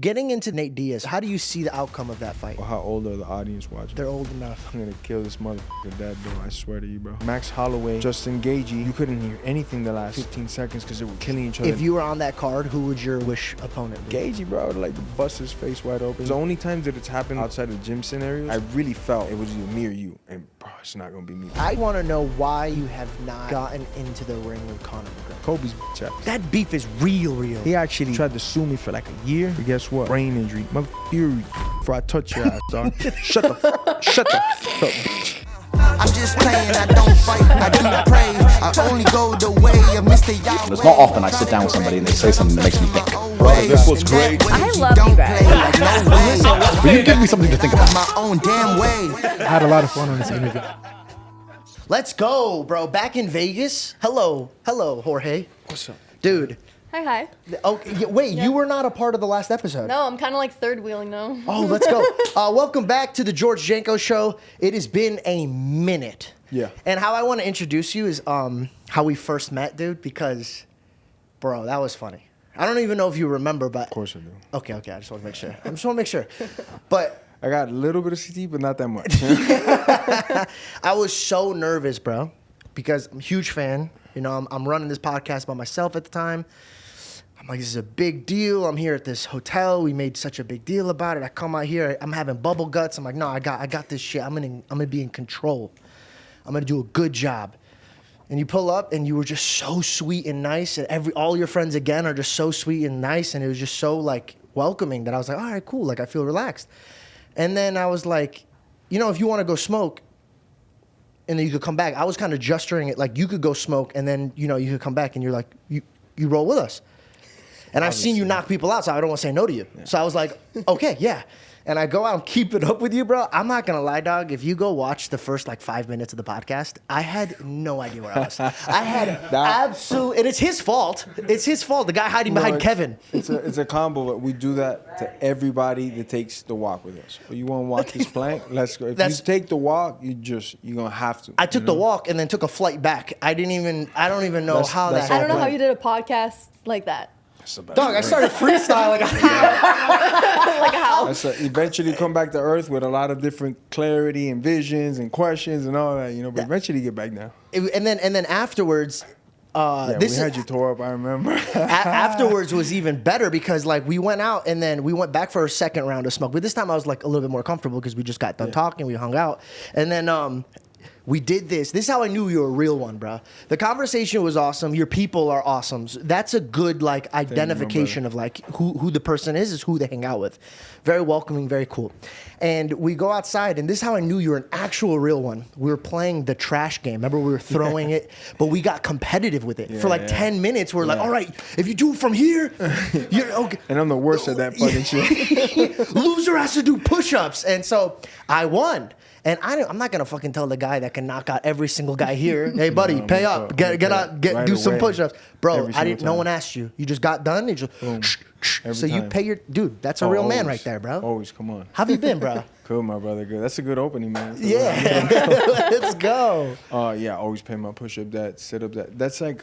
Getting into Nate Diaz, how do you see the outcome of that fight? Well, how old are the audience watching? They're old enough. I'm gonna kill this motherfucker dead, bro. I swear to you, bro. Max Holloway, Justin Gaethje, you couldn't hear anything the last 15 seconds because they were killing each other. If you were on that card, who would your wish opponent be? Gaethje, bro, I would like to bust his face wide open. The only times that it's happened outside of gym scenarios, I really felt it was either me or you, and bro, it's not gonna be me. I want to know why you have not gotten into the ring with Conor McGregor. Kobe's bitch ass. That beef is real. He actually tried to sue me for like a year, but guess what? Brain injury. Fury before I touch your ass, dog. Shut the fuck up, bitch. I'm just playing, I don't fight, I do pray. I only go the way of Mr. Yahweh. It's not often I sit down with somebody and they say something that makes me think. Bro, this was great. I love you guys. Will you give me something to think about? My own damn way. I had a lot of fun on this interview. Let's go, bro. Back in Vegas. Hello, Jorge. What's up? Dude. Hi. Okay, wait, you were not a part of the last episode. No, I'm kind of like third wheeling now. Oh, let's go. Welcome back to the George Janko Show. It has been a minute. Yeah. And how I want to introduce you is how we first met, dude, because, bro, that was funny. I don't even know if you remember, but... Of course I do. Okay, I just want to make sure. But... I got a little bit of CT, but not that much. I was so nervous, bro, because I'm a huge fan. You know, I'm running this podcast by myself at the time. I'm like, this is a big deal. I'm here at this hotel. We made such a big deal about it. I come out here. I'm having bubble guts. I'm like, no, I got this shit. I'm gonna be in control. I'm gonna do a good job. And you pull up, and you were just so sweet and nice. And all your friends again are just so sweet and nice. And it was just so like welcoming that I was like, all right, cool. Like I feel relaxed. And then I was like, you know, if you want to go smoke, and then you could come back. I was kind of gesturing it like you could go smoke, and then you know you could come back, and you're like, you roll with us. And I've seen you knock people out, so I don't want to say no to you. Yeah. So I was like, okay, yeah. And I go out and keep it up with you, bro. I'm not going to lie, dog. If you go watch the first, 5 minutes of the podcast, I had no idea where I was. I had absolute... And it's his fault. It's his fault. The guy hiding behind Kevin. It's a combo, but we do that to everybody that takes the walk with us. So you want to walk this plank? Let's go. If you take the walk, you're going to have to. I took the walk and then took a flight back. I don't even know how that happened. I don't know how you did a podcast like that. Dog, I started freestyling. Like how? Eventually come back to earth with a lot of different clarity and visions and questions and all that, you know, but eventually get back now. And then afterwards... we had you tore up, I remember. Afterwards was even better because we went out and then we went back for a second round of smoke. But this time I was a little bit more comfortable because we just got done talking, we hung out. And then we did this. This is how I knew you were a real one, bro. The conversation was awesome. Your people are awesome. That's a good identification of who the person is who they hang out with. Very welcoming, very cool. And we go outside, and this is how I knew you were an actual real one. We were playing the trash game. Remember, we were throwing it, but we got competitive with it. For 10 minutes, we're like, all right, if you do it from here, you're okay. And I'm the worst at that fucking shit. Loser has to do push-ups. And so I won. And I'm not gonna fucking tell the guy that can knock out every single guy here. Hey, buddy, pay up, get out, do some push-ups, bro. No one asked you. You just got done. You just so you pay your dude. That's a real man right there, bro. Always, come on. How have you been, bro? Good, my brother. Good. That's a good opening, man. Yeah, let's go. Yeah, always pay my push-up, that sit-up, that. That's I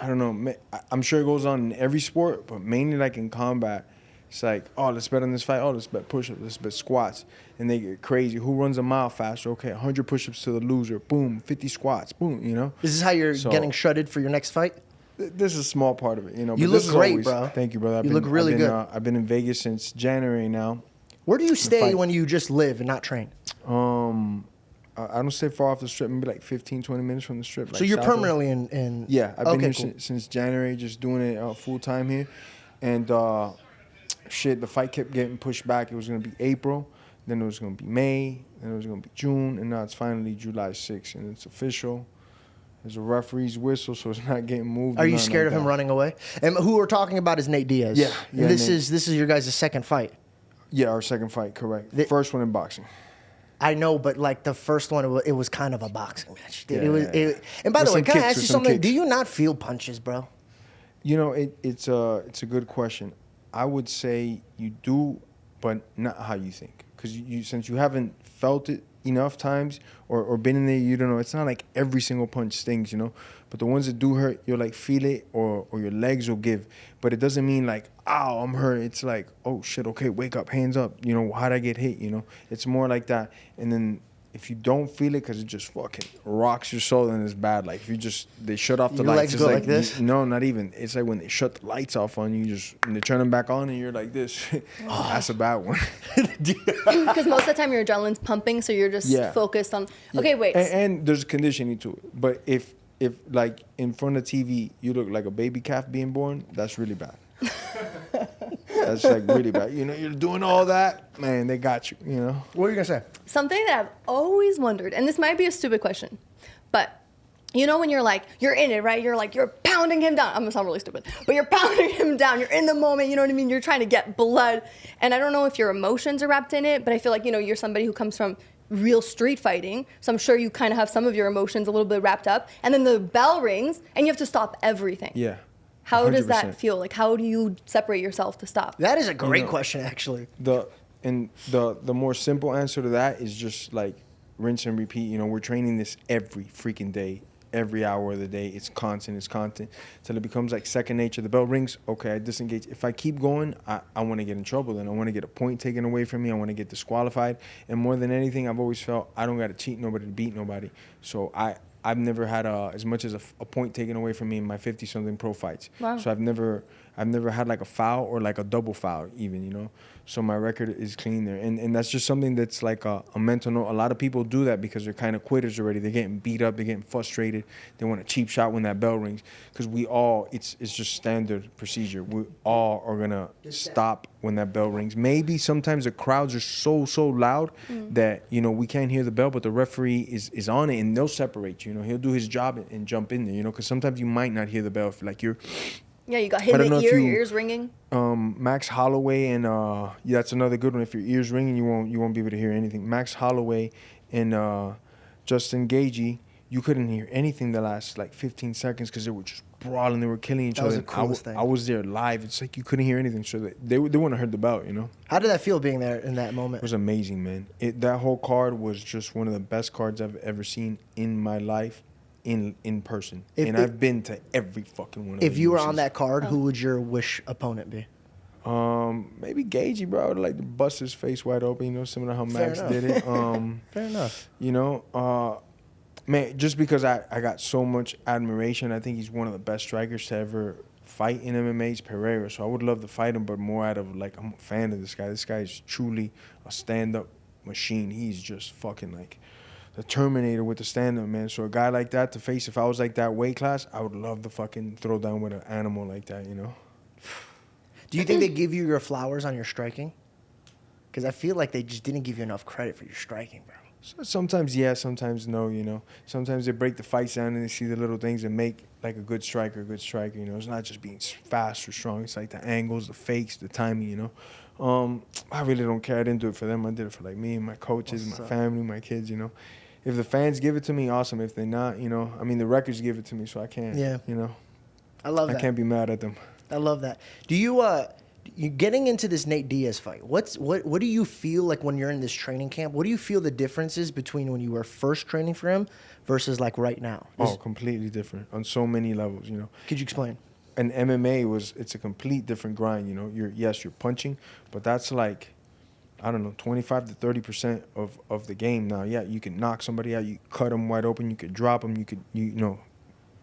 don't know. I'm sure it goes on in every sport, but mainly in combat. It's let's bet on this fight. Oh, let's bet push-ups. Let's bet squats. And they get crazy. Who runs a mile faster? Okay, 100 push-ups to the loser. Boom, 50 squats. Boom, you know? Is this how you're getting shredded for your next fight? This is a small part of it, you know. You but look great, bro. Thank you, brother. You look really good. I've been in Vegas since January now. Where do you stay when you just live and not train? I don't stay far off the strip. Maybe 15, 20 minutes from the strip. So you're permanently in... Yeah, I've been here since January, just doing it full-time here. And... the fight kept getting pushed back. It was going to be April, then it was going to be May, then it was going to be June, and now it's finally July 6th, and it's official. There's a referee's whistle, so it's not getting moved. Are you scared of him running away? And who we're talking about is Nate Diaz. Yeah. This is your guys' second fight. Yeah, our second fight, correct. The first one in boxing. I know, but the first one, it was kind of a boxing match. And by the way, can I ask you something? Do you not feel punches, bro? You know, it's a good question. I would say you do, but not how you think. Because since you haven't felt it enough times or been in there, you don't know. It's not like every single punch stings, you know. But the ones that do hurt, you'll like feel it or your legs will give. But it doesn't mean like, ow, I'm hurt. It's like, oh shit, okay, wake up, hands up. You know, how'd I get hit? You know, it's more like that. And then if you don't feel it because it just fucking rocks your soul, then it's bad. Like if they shut off the Your lights. legs go like this? No, not even. It's like when they shut the lights off on you, and they turn them back on and you're like this. That's a bad one. Because most of the time your adrenaline's pumping, so you're just focused on. Okay, wait. And there's conditioning to it. But if like in front of TV you look like a baby calf being born, that's really bad. That's like really bad. You know, you're doing all that, man, they got you, you know. What were you gonna say? Something that I've always wondered, and this might be a stupid question, but you know when you're in it, right? You're pounding him down. I'm gonna sound really stupid, but you're pounding him down. You're in the moment, you know what I mean? You're trying to get blood. And I don't know if your emotions are wrapped in it, but I feel like, you know, you're somebody who comes from real street fighting, so I'm sure you kind of have some of your emotions a little bit wrapped up. And then the bell rings, and you have to stop everything. Yeah. How does 100%. that feel? Like, how do you separate yourself to stop? That is a great question, actually. The more simple answer to that is just like rinse and repeat. You know, we're training this every freaking day, every hour of the day. It's constant till it becomes like second nature. The bell rings, okay, I disengage. If I keep going, I want to get in trouble. Then I want to get a point taken away from me. I want to get disqualified. And more than anything, I've always felt I don't got to cheat nobody to beat nobody. So I've never had as much as a point taken away from me in my 50-something pro fights. Wow. So I've never had like a foul or like a double foul even, you know. So my record is clean there. And that's just something that's like a mental note. A lot of people do that because they're kind of quitters already. They're getting beat up. They're getting frustrated. They want a cheap shot when that bell rings. Because it's just standard procedure. We all are going to stop when that bell rings. Maybe sometimes the crowds are so loud that, you know, we can't hear the bell, but the referee is on it and they'll separate you. You know, he'll do his job and jump in there, you know, because sometimes you might not hear the bell if like you're... Yeah, you got hit in the ear, your ears ringing. Max Holloway and that's another good one. If your ears ringing, you won't be able to hear anything. Max Holloway and Justin Gaethje, you couldn't hear anything the last like 15 seconds because they were just brawling. They were killing each other. That was the coolest thing. I was there live. It's like you couldn't hear anything, so they wouldn't have heard the belt, you know. How did that feel being there in that moment? It was amazing, man. That whole card was just one of the best cards I've ever seen in my life. In person. I've been to every fucking one of them. If you were on that card, who would your wish opponent be? Maybe Gaethje, bro. I would like to bust his face wide open, you know, similar to how Max did it. Fair enough. You know, man, just because I got so much admiration, I think he's one of the best strikers to ever fight in MMA. He's Pereira, so I would love to fight him, but more out of like, I'm a fan of this guy. This guy is truly a stand-up machine. He's just fucking like the Terminator with the stand-up, man. So a guy like that to face, if I was like that weight class, I would love to fucking throw down with an animal like that, you know? Do you think they give you your flowers on your striking? Because I feel like they just didn't give you enough credit for your striking, bro. So sometimes yes, sometimes no, you know. Sometimes they break the fights down and they see the little things and make like a good striker, you know. It's not just being fast or strong. It's like the angles, the fakes, the timing, you know. I really don't care. I didn't do it for them. I did it for like me and my coaches, my family, my kids, you know. If the fans give it to me, awesome. If they're not, you know, I mean, the records give it to me, so I can't, you know. I love that. I can't be mad at them. I love that. Do you getting into this Nate Diaz fight? What do you feel like when you're in this training camp? What do you feel the differences between when you were first training for him versus like right now? Completely different on so many levels, you know. Could you explain? And MMA it's a complete different grind, you know. You're punching, but that's like, I don't know, 25 to 30% of the game now. Yeah, you can knock somebody out, you cut them wide open, you could drop them, you know,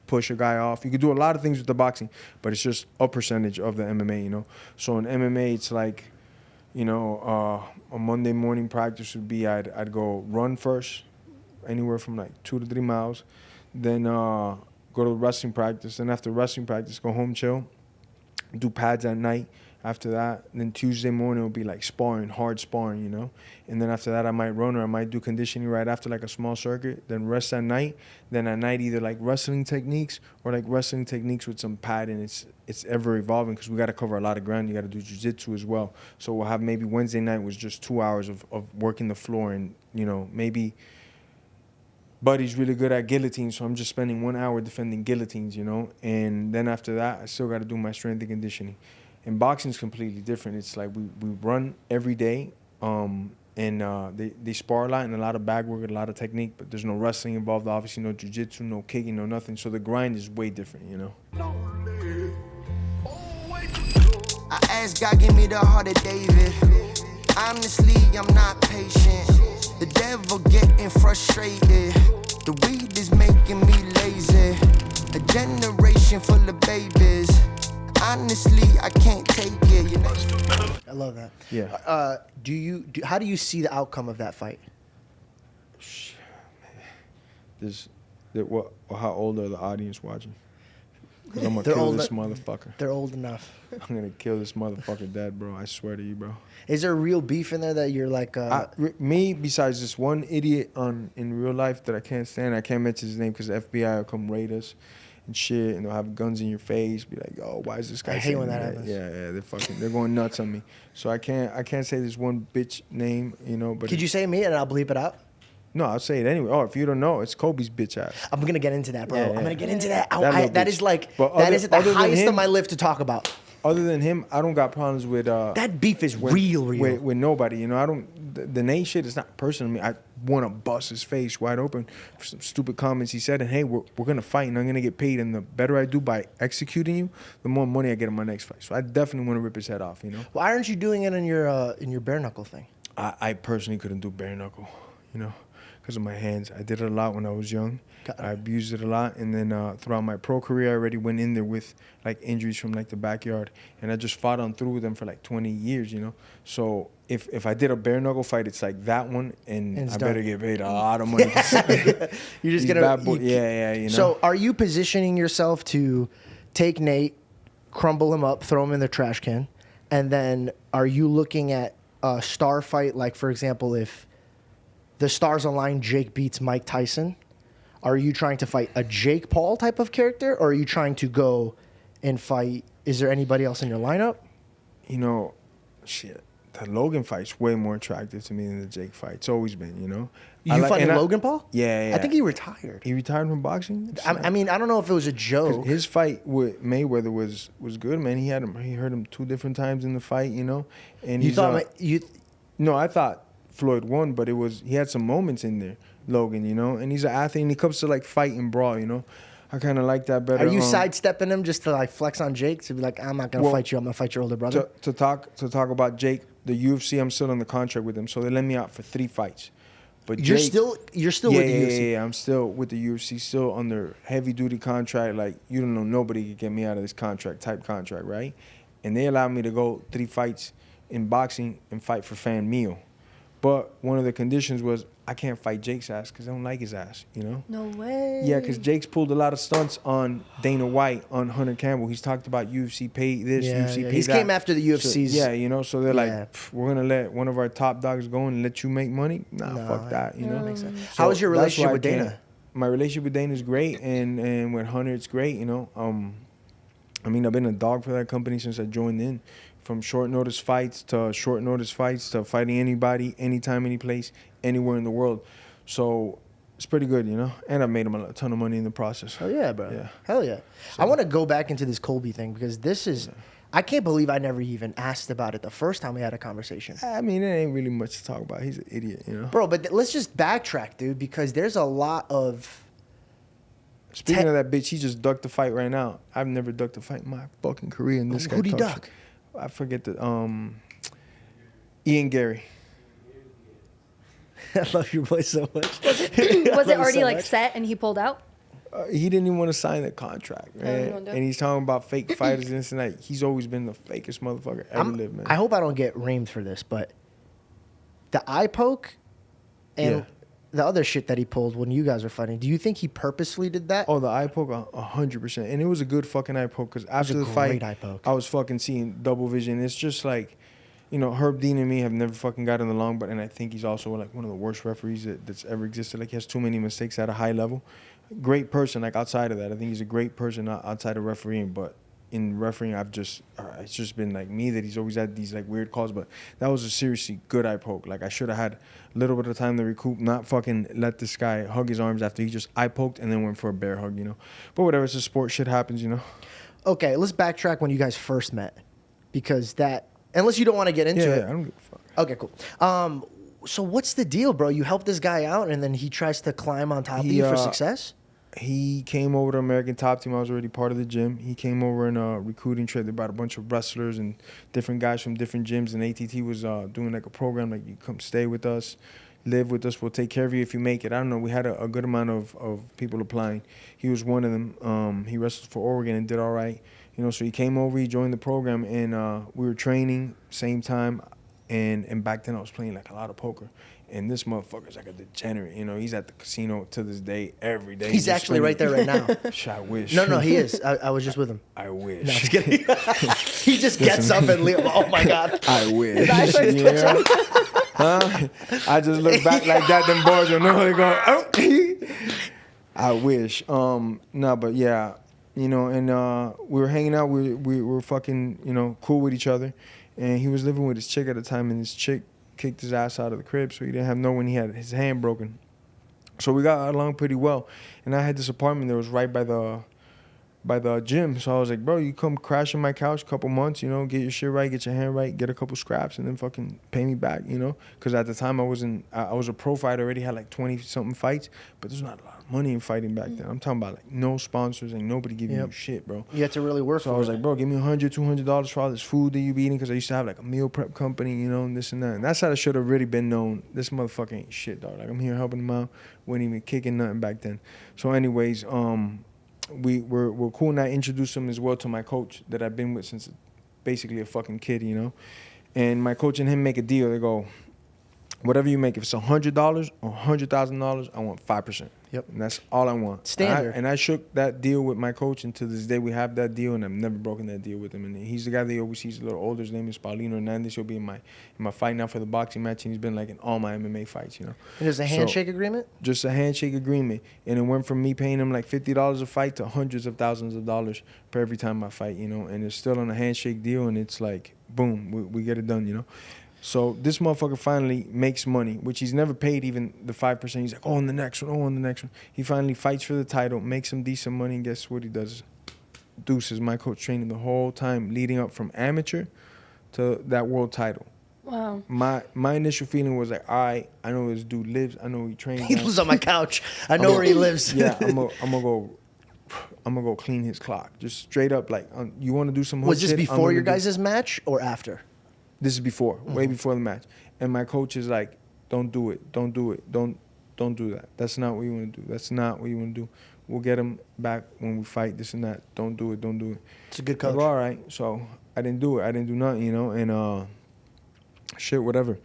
push a guy off. You could do a lot of things with the boxing, but it's just a percentage of the MMA, you know. So in MMA, it's like, you know, a Monday morning practice would be I'd go run first, anywhere from like 2 to 3 miles, then go to wrestling practice, then after wrestling practice, go home, chill, do pads at night. After that, then Tuesday morning will be like sparring, hard sparring, you know. And then after that, I might run or I might do conditioning right after, like a small circuit. Then rest at night. Then at night, either like wrestling techniques or like wrestling techniques with some padding. It's ever evolving because we got to cover a lot of ground. You got to do jiu-jitsu as well. So we'll have maybe Wednesday night was just 2 hours of working the floor, and, you know, maybe Buddy's really good at guillotines, so I'm just spending 1 hour defending guillotines, you know. And then after that, I still got to do my strength and conditioning. And boxing is completely different. It's like we run every day, and they spar a lot and a lot of bag work, a lot of technique, but there's no wrestling involved, obviously no jiu-jitsu, no kicking, no nothing. So the grind is way different, you know. I asked God, give me the heart of David. Honestly, I'm not patient. The devil getting frustrated. The weed is making me lazy. A generation full of babies. Honestly, I can't take it. You know? I love that. Yeah. How do you see the outcome of that fight? How old are the audience watching? 'Cause I'm gonna They're kill old this en- motherfucker. They're old enough. I'm gonna kill this motherfucker dead, bro. I swear to you, bro. Is there real beef in there that you're like? Me, besides this one idiot in real life that I can't stand, I can't mention his name because the FBI will come raid us and shit, and they'll have guns in your face, be like, "Oh, why is this guy?" I hate saying when that happens. Yeah, they're going nuts on me. So I can't say this one bitch name, you know. But Could you say me and I'll bleep it out? No, I'll say it anyway. Oh, if you don't know, it's Kobe's bitch ass. I'm gonna get into that, bro. Yeah, I'm yeah. gonna get into that. That little That bitch. is like But that other- is at the other than highest of him- my list to talk about. Other than him, I don't got problems with That beef is real. with nobody. You know, I don't. The Nate shit is not personal to me. I want to bust his face wide open for some stupid comments he said. And hey, we're gonna fight, and I'm gonna get paid. And the better I do by executing you, the more money I get in my next fight. So I definitely want to rip his head off. You know. Why aren't you doing it in your bare knuckle thing? I personally couldn't do bare knuckle. You know, because of my hands. I did it a lot when I was young. I abused it a lot, and then throughout my pro career, I already went in there with like injuries from like the backyard, and I just fought on through with them for like 20 years, you know. So if I did a bare knuckle fight, it's like that one, and it's I done. better get paid a lot of money. You're just These gonna bad boy- yeah, you know. So are you positioning yourself to take Nate, crumble him up, throw him in the trash can, and then are you looking at a star fight? Like for example, if the stars align, Jake beats Mike Tyson. Are you trying to fight a Jake Paul type of character, or are you trying to go and fight? Is there anybody else in your lineup? You know, shit. The Logan fight's way more attractive to me than the Jake fight. It's always been, you know. You fighting Logan Paul? Yeah. I think he retired. He retired from boxing. I mean, I don't know if it was a joke. His fight with Mayweather was good, man. He hurt him 2 different times in the fight, you know. And You he's, thought No, I thought Floyd won, but he had some moments in there, Logan, you know. And he's an athlete, and he comes to like fight and brawl, you know. I kind of like that better. Are you sidestepping him just to like flex on Jake to be like, I'm not gonna fight you. I'm gonna fight your older brother. To talk about Jake, the UFC, I'm still on the contract with them, so they let me out for 3 fights. But You're Jake, still with the UFC. Yeah, I'm still with the UFC, still under heavy duty contract. Like, you don't know, nobody can get me out of this type contract, right? And they allowed me to go 3 fights in boxing and fight for fan meal. But one of the conditions was I can't fight Jake's ass because I don't like his ass, you know? No way. Yeah, because Jake's pulled a lot of stunts on Dana White, on Hunter Campbell. He's talked about UFC pay this, UFC pay He's that. came after the UFC's. So, yeah, you know, so they're Yeah. like, we're going to let one of our top dogs go and let you make money? Nah, fuck that, you know? Makes sense. So How was your that's why relationship I with can't- Dana? My relationship with Dana is great, and with Hunter, it's great, you know? I mean, I've been a dog for that company since I joined in. From short notice fights to fighting anybody, anytime, any place, anywhere in the world. So it's pretty good, you know? And I've made him a ton of money in the process. Oh yeah, bro. Yeah. Hell yeah. I want to go back into this Colby thing because this is. I can't believe I never even asked about it the first time we had a conversation. I mean, there ain't really much to talk about. He's an idiot, you know? Bro, but let's just backtrack, dude, because there's a lot of. Speaking of that bitch, he just ducked the fight right now. I've never ducked a fight in my fucking career, and this guy Who'd he talks duck? shit. I forget the Ian Gary. I love your voice so much. Was it already like set and he pulled out? He didn't even want to sign the contract, man. no, no. And he's talking about fake fighters and this and that. He's always been the fakest motherfucker ever lived, man. I hope I don't get reamed for this, but the eye poke and Yeah. the other shit that he pulled when you guys were fighting, do you think he purposely did that? Oh, the eye poke, 100%. And it was a good fucking eye poke because after the fight, great eye poke. I was fucking seeing double vision. It's just like, you know, Herb Dean and me have never fucking gotten along, and I think he's also like one of the worst referees that's ever existed. Like, he has too many mistakes at a high level. Great person, like, outside of that. I think he's a great person outside of refereeing, but in refereeing, it's just been like me that he's always had these like weird calls, but that was a seriously good eye poke. Like, I should have had a little bit of time to recoup, not fucking let this guy hug his arms after he just eye poked and then went for a bear hug, you know? But whatever, it's a sport, shit happens, you know? Okay, let's backtrack when you guys first met, because that, unless you don't want to get into it. I don't give a fuck. Okay, cool. So what's the deal, bro? You help this guy out, and then he tries to climb on top of you for success? He came over to American Top Team. I was already part of the gym. He came over in a recruiting trip. They brought a bunch of wrestlers and different guys from different gyms. And ATT was doing like a program, like, you come stay with us, live with us. We'll take care of you if you make it. I don't know. We had a good amount of people applying. He was one of them. He wrestled for Oregon and did all right. You know, so he came over, he joined the program, and we were training same time. And back then I was playing like a lot of poker. And this motherfucker's like a degenerate, you know. He's at the casino to this day, every day. He's actually right there right now. I wish. No, he is. I was just with him. I wish. No, I'm just kidding. He just gets up and leaves. Oh my God. I wish. Yeah. Huh? I just look back like that, them boys will know they're going, oh. I wish. No, but yeah, you know, and we were hanging out. We were fucking, you know, cool with each other. And he was living with his chick at the time, and his chick kicked his ass out of the crib, so he didn't have no one. He had his hand broken. So we got along pretty well. And I had this apartment that was right by the gym. So I was like, bro, you come crash on my couch a couple months, you know, get your shit right, get your hand right, get a couple scraps, and then fucking pay me back, you know? Because at the time I was a pro fighter, already had like 20-something fights, but there's not a lot of money in fighting back then. I'm talking about like no sponsors, ain't nobody giving you shit, bro. You had to really work for it. So I was like, bro, give me $100, $200 for all this food that you be eating, because I used to have like a meal prep company, you know, and this and that. And that's how I should have really been known. This motherfucker ain't shit, dog. Like, I'm here helping him out. Wasn't even kicking nothing back then. So anyways, we're cool, and I introduced him as well to my coach that I've been with since basically a fucking kid, you know. And my coach and him make a deal. They go, whatever you make, if it's $100 or $100,000, I want 5%. Yep. And that's all I want. Standard. And I shook that deal with my coach, and to this day we have that deal, and I've never broken that deal with him. And he's the guy that oversees, a little older. His name is Paulino Hernandez. He'll be in my fight now for the boxing match, and he's been like in all my MMA fights, you know. And there's a handshake agreement? Just a handshake agreement. And it went from me paying him like $50 a fight to hundreds of thousands of dollars per every time I fight, you know. And it's still on a handshake deal, and it's like, boom, we get it done, you know. So this motherfucker finally makes money, which he's never paid even the 5%. He's like, on the next one, on the next one. He finally fights for the title, makes some decent money, and guess what he does? Deuce is my coach, training the whole time leading up from amateur to that world title. Wow. My initial feeling was like, all right, I know this dude lives. I know he trains. He lives on my couch. I know where he lives. Yeah, I'm gonna go clean his clock. Just straight up, like, you want to do some. Was this before your guys' match or after? This is before, way before the match. And my coach is like, don't do it, don't do it, don't do that. That's not what you want to do. That's not what you want to do. We'll get him back when we fight, this and that. Don't do it, don't do it. It's a good coach. I go, all right. So I didn't do it. I didn't do nothing, you know, and shit, whatever.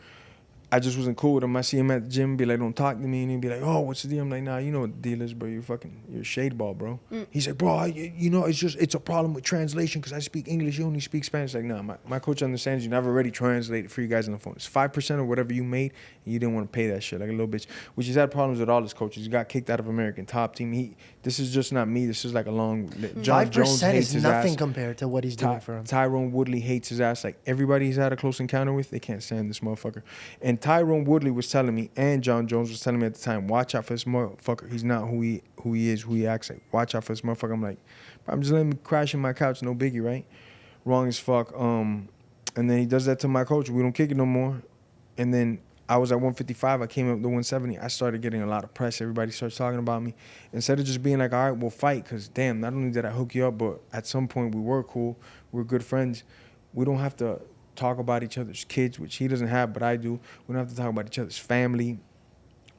I just wasn't cool with him. I see him at the gym, be like, don't talk to me. And he'd be like, oh, what's the deal? I'm like, nah, you know what the deal is, bro. You're a shade ball, bro. He's like, bro, you know, it's a problem with translation because I speak English. You only speak Spanish. Like, nah, my coach understands you. I've already translated for you guys on the phone. It's 5% or whatever you made, and you didn't want to pay that shit like a little bitch. Which he's had problems with all his coaches. He got kicked out of American Top Team. This is just not me. This is like a long. John 5% Jones hates is his nothing ass. compared to what he's doing for him. Tyrone Woodley hates his ass. Like, everybody he's had a close encounter with, they can't stand this motherfucker. And Tyrone Woodley was telling me, and John Jones was telling me at the time, watch out for this motherfucker. He's not who he is, who he acts like. Watch out for this motherfucker. I'm like, I'm just letting him crash in my couch, no biggie, right? Wrong as fuck. And then he does that to my coach. We don't kick it no more. And then I was at 155. I came up to 170. I started getting a lot of press. Everybody starts talking about me. Instead of just being like, all right, we'll fight, because damn, not only did I hook you up, but at some point we were cool. We're good friends. We don't have to talk about each other's kids, which he doesn't have, but I do. We don't have to talk about each other's family,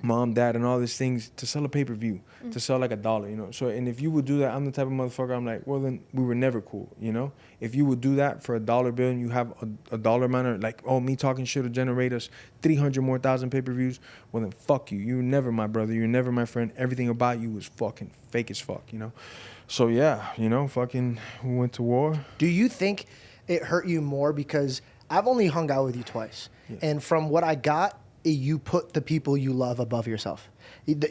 mom, dad, and all these things to sell a pay-per-view, to sell like $1, you know. So, and if you would do that, I'm the type of motherfucker, I'm like, well, then we were never cool, you know. If you would do that for $1 bill and you have a dollar amount of, like, oh, me talking shit will generate us 300 more thousand pay-per-views, well, then fuck you. You're never my brother. You're never my friend. Everything about you was fucking fake as fuck, you know. So, yeah, you know, fucking we went to war. Do you think it hurt you more because I've only hung out with you twice, and from what I got, you put the people you love above yourself.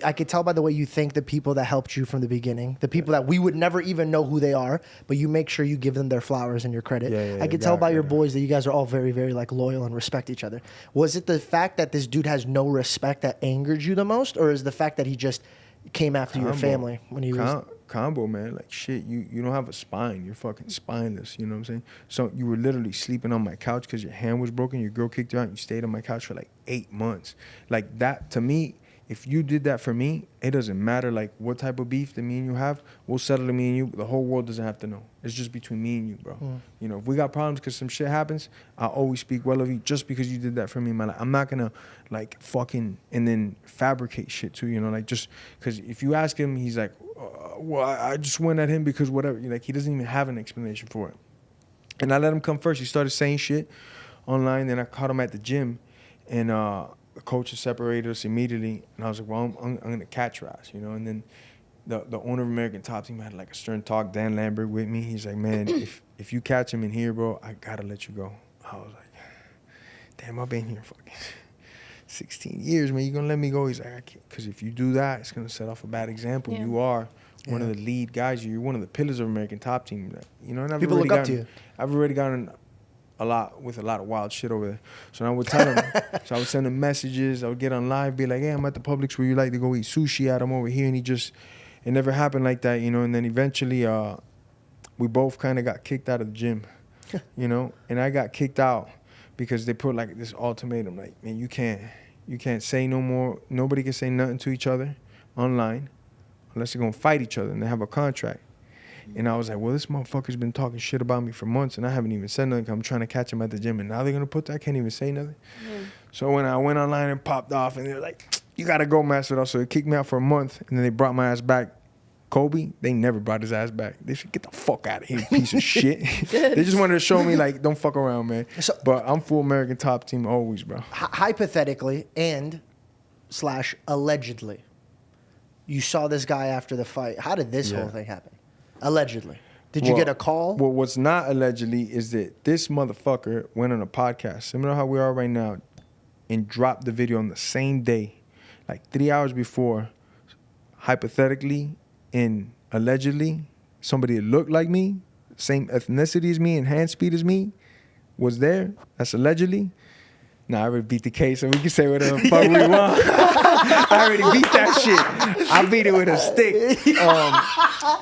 I could tell by the way you think the people that helped you from the beginning, the people that we would never even know who they are, but you make sure you give them their flowers and your credit. I could tell by your boys that you guys are all very, very like loyal and respect each other. Was it the fact that this dude has no respect that angered you the most, or is the fact that he just came after your family when he was combo, man. Like, shit, you don't have a spine. You're fucking spineless, you know what I'm saying? So you were literally sleeping on my couch because your hand was broken. Your girl kicked you out and you stayed on my couch for like 8 months. Like, that, to me, if you did that for me, it doesn't matter, like, what type of beef that me and you have. We'll settle it, me and you. The whole world doesn't have to know. It's just between me and you, bro. You know, if we got problems because some shit happens, I'll always speak well of you just because you did that for me, man. Like, I'm not going to, like, fucking and then fabricate shit, too, you know? Like, just because if you ask him, he's like, well, I just went at him because whatever. Like, he doesn't even have an explanation for it. And I let him come first. He started saying shit online. Then I caught him at the gym. And the coaches separated us immediately. And I was like, well, I'm going to catch your ass, you know? And then the owner of American Top Team had like a stern talk, Dan Lambert, with me. He's like, man, if you catch him in here, bro, I got to let you go. I was like, damn, I've been here fucking 16 years, man. You going to let me go? He's like, I can't. Because if you do that, it's going to set off a bad example. Yeah. You are one of the lead guys. You're one of the pillars of American Top Team. You know, and people look up to you. I've already gotten a lot of wild shit over there. So I would tell him. So I would send him messages. I would get on live, be like, hey, I'm at the Publix where you like to go eat sushi at. I'm over here. And it never happened like that, you know. And then eventually we both kind of got kicked out of the gym, you know. And I got kicked out because they put like this ultimatum, like, man, you can't say no more. Nobody can say nothing to each other online unless they're going to fight each other and they have a contract. And I was like, well, this motherfucker's been talking shit about me for months and I haven't even said nothing. I'm trying to catch him at the gym and now they're going to put that? I can't even say nothing. So when I went online and popped off and they were like, you got to go, Masvidal. So they kicked me out for a month and then they brought my ass back. Kobe, they never brought his ass back. They should get the fuck out of here, piece of shit. They just wanted to show me, like, don't fuck around, man. But I'm full American Top Team always, bro. Hypothetically and / allegedly, you saw this guy after the fight. How did this whole thing happen? Allegedly. Did you get a call? Well, what's not allegedly is that this motherfucker went on a podcast, similar to how we are right now, and dropped the video on the same day, like 3 hours before, hypothetically and allegedly, somebody that looked like me, same ethnicity as me and hand speed as me, was there. That's allegedly. Nah, I already beat the case, so we can say whatever the fuck we want. I already beat that shit. I beat it with a stick.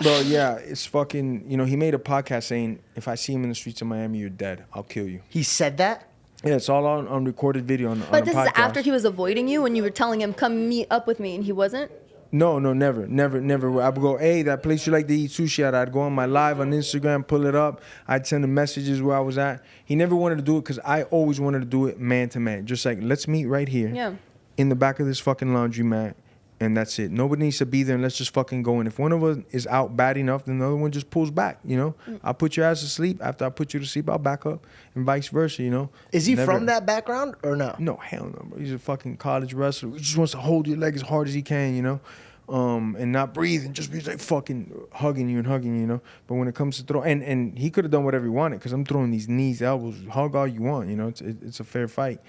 But yeah, it's fucking, you know, he made a podcast saying, if I see him in the streets of Miami, you're dead. I'll kill you. He said that? Yeah, it's all on recorded video on a podcast. But this is after he was avoiding you when you were telling him, come meet up with me, and he wasn't? No, never. I would go, hey, that place you like to eat sushi at, I'd go on my live on Instagram, pull it up. I'd send him messages where I was at. He never wanted to do it because I always wanted to do it man to man. Just like, let's meet right here in the back of this fucking laundromat, and that's it. Nobody needs to be there, and let's just fucking go. And if one of us is out bad enough, then the other one just pulls back, you know? I'll put your ass to sleep. After I put you to sleep, I'll back up, and vice versa, you know? Is he from that background or no? No, hell no, bro. He's a fucking college wrestler. He just wants to hold your leg as hard as he can, you know? And not breathe and just be like fucking hugging you, you know. But when it comes to throw, and he could have done whatever he wanted because I'm throwing these knees, elbows, hug all you want, you know. It's a fair fight,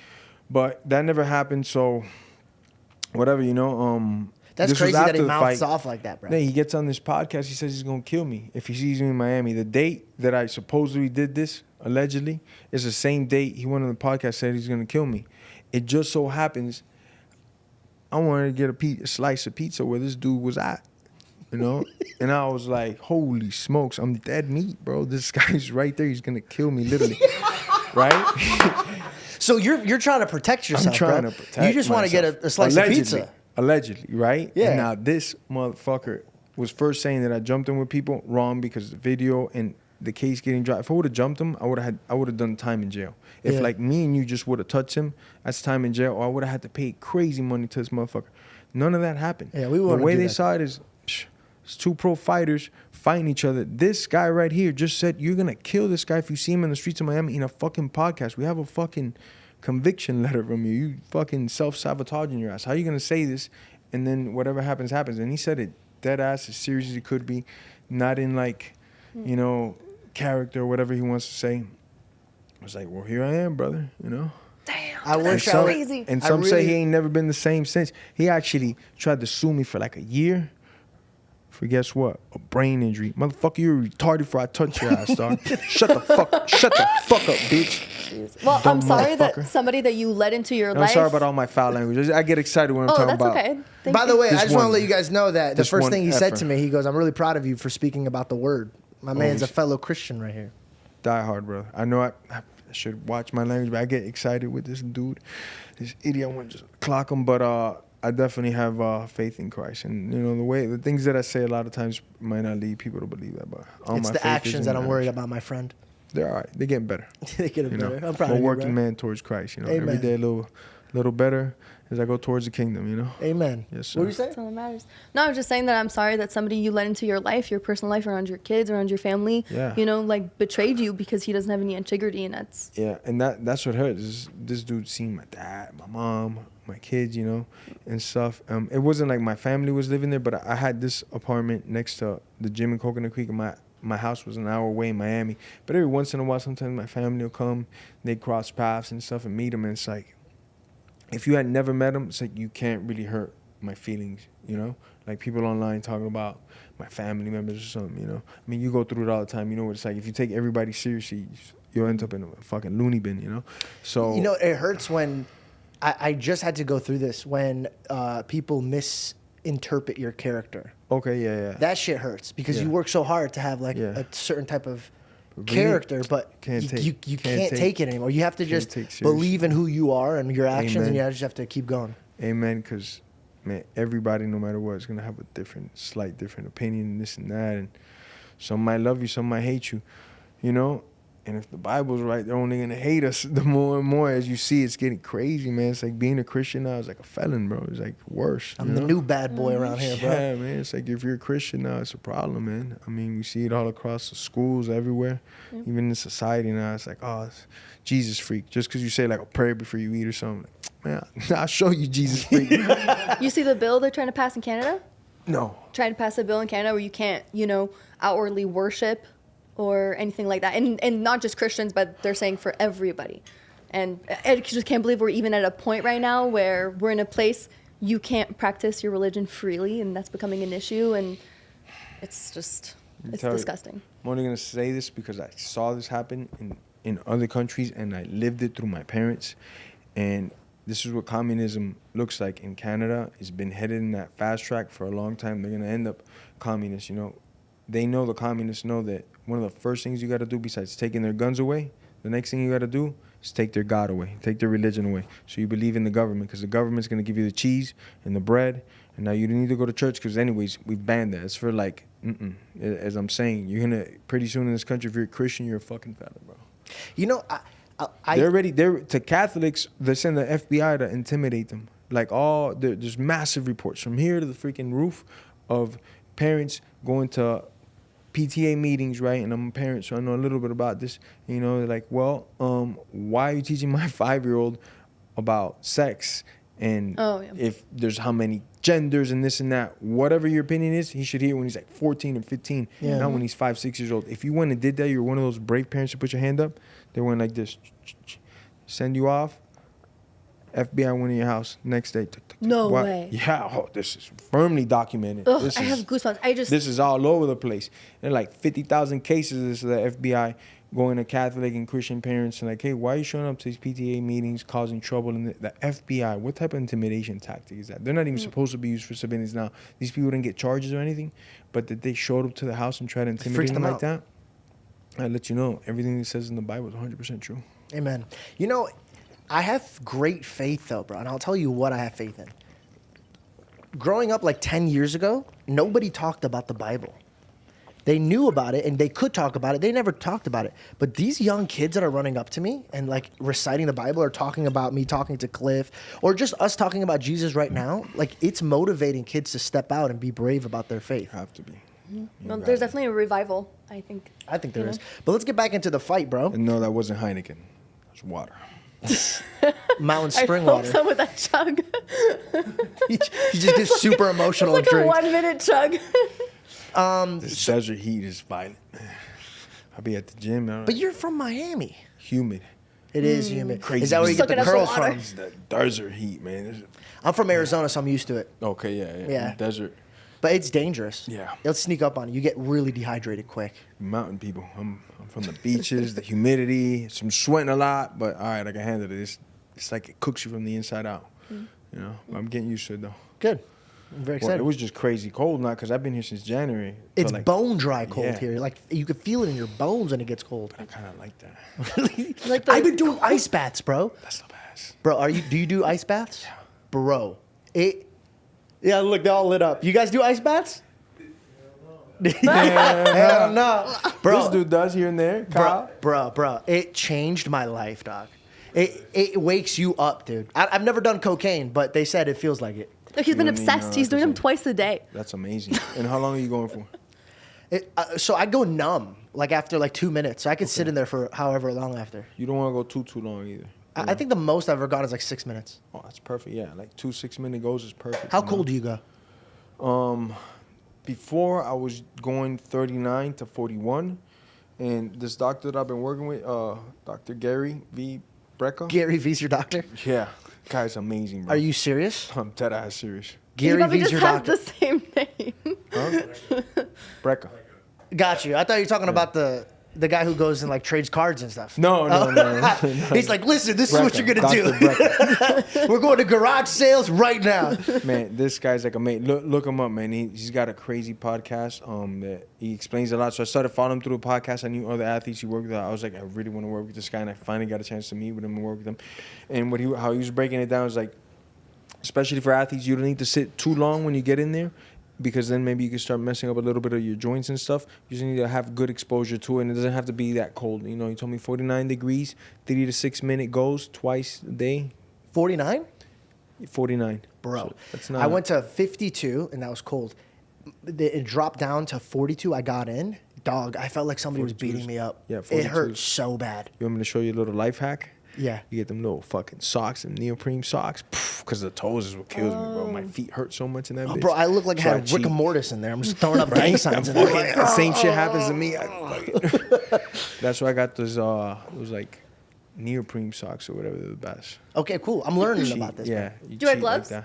but that never happened. So whatever, you know. That's crazy that he mouths off like that, bro. Yeah, he gets on this podcast. He says he's gonna kill me if he sees me in Miami. The date that I supposedly did this allegedly is the same date he went on the podcast said he's gonna kill me. It just so happens. I wanted to get a slice of pizza where this dude was at, you know? And I was like, holy smokes, I'm dead meat, bro. This guy's right there. He's going to kill me, literally. Right? So you're trying to protect yourself, I'm trying bro. to protect You just want to get a slice of pizza. Allegedly, right? Yeah. And now this motherfucker was first saying that I jumped in with people wrong because of the video and the case getting dropped. If I would have jumped him, I would have done time in jail. If like me and you just would have touched him, that's time in jail, or I would have had to pay crazy money to this motherfucker. None of that happened. Yeah, we wouldn't. The way do they that. saw it is, it's two pro fighters fighting each other. This guy right here just said you're gonna kill this guy if you see him in the streets of Miami in a fucking podcast. We have a fucking conviction letter from you. You fucking self-sabotaging your ass. How are you gonna say this? And then whatever happens, happens. And he said it dead ass as serious as it could be, not in like, you know, character or whatever he wants to say. I was like, well, here I am, brother, you know? Damn, I wish that's crazy. And some say he ain't never been the same since. He actually tried to sue me for like a year for guess what? A brain injury. Motherfucker, you're retarded before I touch your ass, dog. Shut the fuck up, bitch. Well, Dumb I'm sorry motherfucker. that somebody that you let into your And life. I'm sorry about all my foul language. I get excited when I'm Oh, talking that's about. okay. Thank By the you. way, I This just want to one- let you guys know that the this first one thing he said effer. to me, he goes, "I'm really proud of you for speaking about the word." My man's a shit. fellow Christian right here. Die hard, brother. I know I should watch my language, but I get excited with this dude. This idiot, I want to just clock him. But I definitely have faith in Christ. And, the things that I say a lot of times might not lead people to believe that. But all It's my the faith is actions in that I'm worried action. about, my friend. They're all right. They're getting better. They get it You know, better. I'm proud I'm of a you, working bro. man towards Christ. Every Amen. day a little better as I go towards the kingdom. Amen. Yes, sir. What were you saying? That's all that matters. No, I was just saying that I'm sorry that somebody you let into your life, your personal life, around your kids, around your family, Yeah. like betrayed you because he doesn't have any integrity, and that's Yeah, and that's what hurts. This dude seen my dad, my mom, my kids, and stuff. It wasn't like my family was living there, but I had this apartment next to the gym in Coconut Creek, and my house was an hour away in Miami. But every once in a while, sometimes my family will come, they cross paths and stuff and meet them, and it's like, if you had never met them, it's like you can't really hurt my feelings, Like people online talking about my family members or something, I mean, you go through it all the time, what it's like. If you take everybody seriously, you'll end up in a fucking loony bin, So It hurts when I just had to go through this when people misinterpret your character. okay, yeah. That shit hurts because you Yeah. work so hard to have like Yeah. a certain type of Really character, but can't you, take- you can't can't take- take it anymore. You have to can't just take seriously. believe in who you are and your actions, and Amen. you just have to keep going. Amen, because, man, everybody, no matter what, is going to have a slight different opinion and this and that. And some might love you, some might hate you, And if the Bible's right, they're only going to hate us the more and more. As you see, it's getting crazy, man. It's like being a Christian now is like a felon, bro. It's like worse. I'm the new bad boy around here, bro. Yeah, man. It's like if you're a Christian now, it's a problem, man. I mean, we see it all across the schools, everywhere. Even in society now, it's like, oh, it's Jesus freak. Just because you say like a prayer before you eat or something. Man, I'll show you Jesus freak. You see the bill they're trying to pass in Canada? No. Trying to pass a bill in Canada where you can't, outwardly worship or anything like that. And not just Christians, but they're saying for everybody. And I just can't believe we're even at a point right now where we're in a place you can't practice your religion freely, and that's becoming an issue. And it's tell you, disgusting. I'm only going to say this because I saw this happen in other countries, and I lived it through my parents. And this is what communism looks like in Canada. It's been headed in that fast track for a long time. They're going to end up communists, They know, the communists know that one of the first things you got to do besides taking their guns away, the next thing you got to do is take their God away, take their religion away. So you believe in the government because the government's going to give you the cheese and the bread. And now you don't need to go to church because anyways, we've banned that. It's for like, as I'm saying, you're going to, pretty soon in this country, if you're a Christian, you're a fucking felon, bro. They're to Catholics, they send the FBI to intimidate them. Like there's massive reports from here to the freaking roof of parents going to PTA meetings, right? And I'm a parent, so I know a little bit about this. They're like, well, why are you teaching my 5-year-old about sex? And if there's how many genders and this and that, whatever your opinion is, he should hear when he's like 14 or 15, not when he's 5, 6 years old. If you went and did that, you're one of those brave parents to put your hand up. They went like this, send you off. FBI went in your house next day. No way. Yeah, this is firmly documented. Ugh, I have goosebumps. This is all over the place. There are like 50,000 cases of the FBI going to Catholic and Christian parents and like, hey, why are you showing up to these PTA meetings, causing trouble? And the FBI, what type of intimidation tactic is that? They're not even supposed to be used for civilians now. These people didn't get charges or anything, but that they showed up to the house and tried to intimidate them like that. I let you know, everything it says in the Bible is 100% true. Amen. I have great faith, though, bro, and I'll tell you what I have faith in. Growing up like 10 years ago, nobody talked about the Bible. They knew about it, and they could talk about it. They never talked about it. But these young kids that are running up to me and, like, reciting the Bible or talking about me talking to Cliff or just us talking about Jesus right now, like, it's motivating kids to step out and be brave about their faith. Have to be. Well, there's definitely a revival, I think. I think there is. But let's get back into the fight, bro. And no, that wasn't Heineken. It was water. Mountain spring I hope water. so with that chug. He just gets super emotional It's like and a drinks. 1-minute chug. This desert heat is violent. I'll be at the gym. But you're from Miami. Humid. It is humid. Crazy. Is that where you get Sucking the up the curls water. from? It's the desert heat, man. I'm from Arizona, so I'm used to it. Okay, yeah. Yeah. Desert. But it's dangerous. Yeah. It'll sneak up on you. You get really dehydrated quick. Mountain people. I'm from the beaches, the humidity, some sweating a lot, but all right, I can handle it. It's like it cooks you from the inside out. You know, I'm getting used to it though. Good. I'm very Well, excited. it was just crazy cold now because I've been here since January. So It's like, bone dry cold yeah. here. Like you can feel it in your bones when it gets cold. I kind of like that. Like the I've been doing ice baths, bro. That's the best. Bro, do you do ice baths? Yeah. Bro, yeah, look, they all lit up. You guys do ice baths? Hell no. Bro, This dude does here and there. Kyle. bro, it changed my life, dog. It wakes you up, dude. I've never done cocaine, but they said it feels like it. Look, he's been You know what I mean? obsessed. No, He's doing them that's twice a day. That's amazing. And how long are you going for? So I go numb, like after like 2 minutes. So I can sit in there for however long after. You don't want to go too long either. I think the most I've ever gone is like 6 minutes. Oh, that's perfect. Yeah, like 2 6-minute goes is perfect. How you know? cold do you go? Before I was going 39 to 41, and this doctor that I've been working with, Dr. Gary V. Brecka. Gary V's your doctor? Yeah, guy's amazing, bro. Are you serious? I'm dead ass serious. He Gary probably V's just your has doctor. the same name. Huh? Brecka. Got you. I thought you were talking about the guy who goes and like trades cards and stuff. No. He's like, listen, this is what you're gonna Dr. do. Brecka. We're going to garage sales right now. Man, this guy's like amazing. Look him up, man. He's got a crazy podcast. That he explains a lot. So I started following him through the podcast. I knew other athletes he worked with. I was like, I really want to work with this guy, and I finally got a chance to meet with him and work with him. And how he was breaking it down was like, especially for athletes, you don't need to sit too long when you get in there, because then maybe you can start messing up a little bit of your joints and stuff. You just need to have good exposure to it, and it doesn't have to be that cold. You know, he told me 49 degrees, 3 to 6 minute goes twice a day. 49? 49. Bro, So that's not. I went to 52 and that was cold. It dropped down to 42. I got in. Dog, I felt like somebody was 42s. beating me up. Yeah, it hurt 42s. so bad. You want me to show you a little life hack? Yeah. You get them little fucking socks, them neoprene socks, because the toes is what kills me, bro. My feet hurt so much in that bitch. Bro, I look like I So had Rick cheat. and Mortis in there. I'm just throwing up gang signs in there. The same shit happens to me. That's why I got those like neoprene socks or whatever. They're the best. Okay, cool. I'm learning about this. Yeah. Do you wear cheat gloves? that.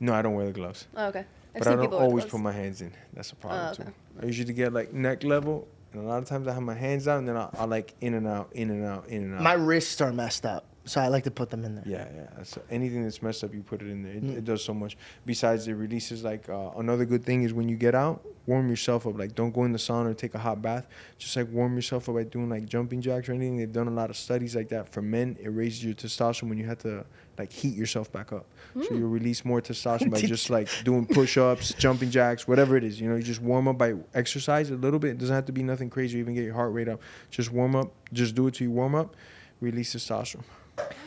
No, I don't wear the gloves. Oh, okay. I've But I seen don't people with always gloves. put my hands in. That's a problem Oh, okay. too. I usually get like neck level, and a lot of times I have my hands out, and then I like in and out, in and out, in and out. My wrists are messed up, so I like to put them in there. Yeah. That's, anything that's messed up, you put it in there. It does so much. Besides, it releases like another good thing is when you get out, warm yourself up. Like don't go in the sauna or take a hot bath. Just like warm yourself up by doing like jumping jacks or anything. They've done a lot of studies like that for men. It raises your testosterone when you have to like heat yourself back up. So you release more testosterone by just like doing push-ups, jumping jacks, whatever it is. You know, you just warm up by exercise a little bit. It doesn't have to be nothing crazy or even get your heart rate up. Just warm up. Just do it till you warm up. Release testosterone.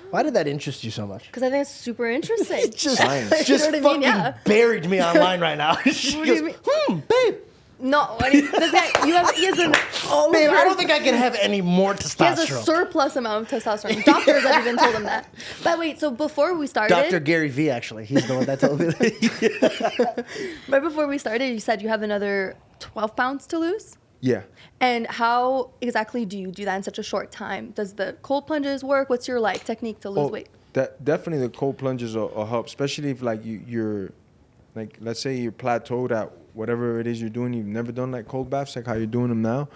Why did that interest you so much? Because I think it's super interesting. It just, Science. just You know what I fucking mean? Yeah. buried me online right now. She What do goes, you mean? babe. No, this guy, he has an Babe, I don't think I can have any more He has a testosterone. surplus amount of testosterone. Doctors have even told him that. But wait, so before we started, Dr. Gary V, actually. He's the one that told me. right before we started, you said you have another 12 pounds to lose. Yeah. And how exactly do you do that in such a short time? Does the cold plunges work? What's your like technique to lose weight? That definitely the cold plunges will help, especially if like you're like, let's say you're plateaued at whatever it is you're doing. You've never done like cold baths like how you're doing them now.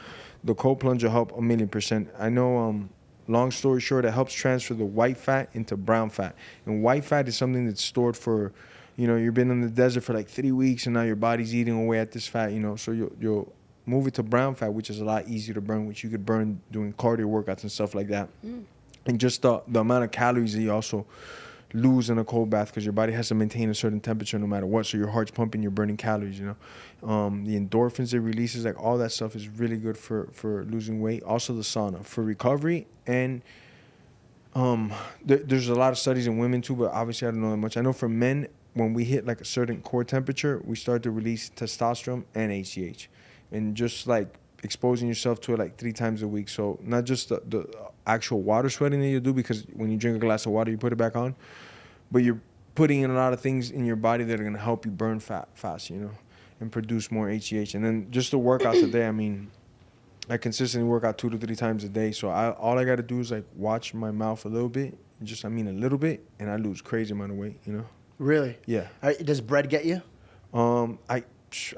The cold plunge will help 1,000,000%. I know. Long story short, it helps transfer the white fat into brown fat, and white fat is something that's stored for, you know, you've been in the desert for like 3 weeks, and now your body's eating away at this fat, you know. So you'll move it to brown fat, which is a lot easier to burn, which you could burn doing cardio workouts and stuff like that. And just the amount of calories that you also lose in a cold bath, because your body has to maintain a certain temperature no matter what. So your heart's pumping, you're burning calories, you know. The endorphins it releases, like all that stuff is really good for losing weight. Also the sauna for recovery. And there's a lot of studies in women too, but obviously I don't know that much. I know for men, when we hit like a certain core temperature, we start to release testosterone and HGH. And just like exposing yourself to it like 3 times a week. So not just the actual water sweating that you do, because when you drink a glass of water, you put it back on, but you're putting in a lot of things in your body that are going to help you burn fat fast, you know, and produce more HGH. And then just the workouts a day, I mean, I consistently work out 2 to 3 times a day. So all I got to do is like watch my mouth a little bit, a little bit, and I lose crazy amount of weight, you know? Really? Yeah. Does bread get you?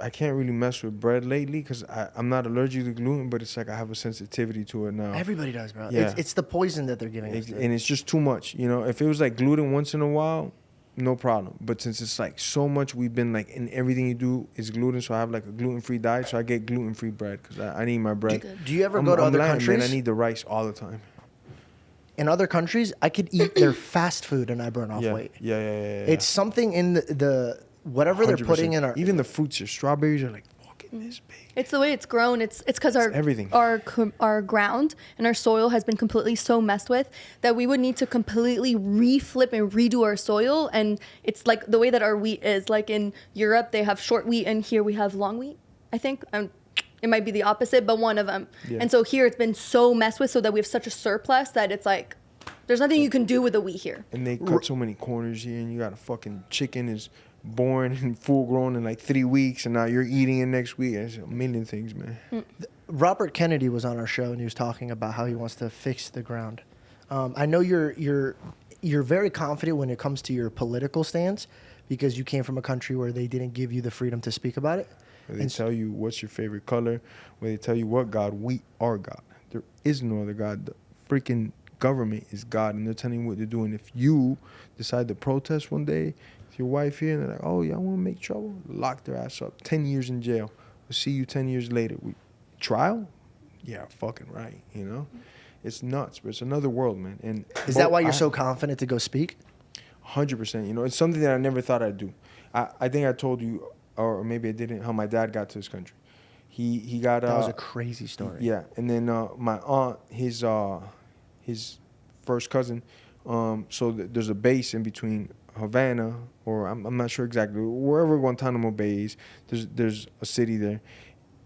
I can't really mess with bread lately because I'm not allergic to gluten, but it's like I have a sensitivity to it now. Everybody does, bro. Yeah. It's the poison that they're giving us. And it's just too much. You know, if it was like gluten once in a while, no problem. But since it's like so much, we've been like in everything you do is gluten. So I have like a gluten-free diet. So I get gluten-free bread because I need my bread. Do you ever go to other Latin, countries? Man, I need the rice all the time. In other countries, I could eat their fast food and I burn off weight. Yeah. It's something in the whatever they're putting in our... Even the fruits, your strawberries are like fucking this big. It's the way it's grown. It's because everything. our ground and our soil has been completely so messed with that we would need to completely reflip and redo our soil. And it's like the way that our wheat is. Like in Europe, they have short wheat, and here we have long wheat. I think it might be the opposite, but one of them. Yeah. And so here it's been so messed with, so that we have such a surplus that it's like there's nothing you can do with the wheat here. And they cut so many corners here, and you got a fucking chicken is born and full grown in like 3 weeks, and now you're eating it next week. There's a million things, man. Robert Kennedy was on our show, and he was talking about how he wants to fix the ground. I know you're very confident when it comes to your political stance because you came from a country where they didn't give you the freedom to speak about it. Where they tell you what's your favorite color, where they tell you what God, we are God. There is no other God. The freaking government is God, and they're telling you what they're doing. If you decide to protest one day, your wife here, and they're like, oh, y'all want to make trouble? Lock their ass up. 10 years in jail. We'll see you 10 years later. Trial? Yeah, fucking right, you know? It's nuts, but it's another world, man. And is that why you're so confident to go speak? 100%. You know, it's something that I never thought I'd do. I think I told you, or maybe I didn't, how my dad got to this country. He got... that was a crazy story. Yeah, and then my aunt, his first cousin, so there's a base in between Havana, or I'm not sure exactly, wherever Guantanamo Bay is, there's a city there.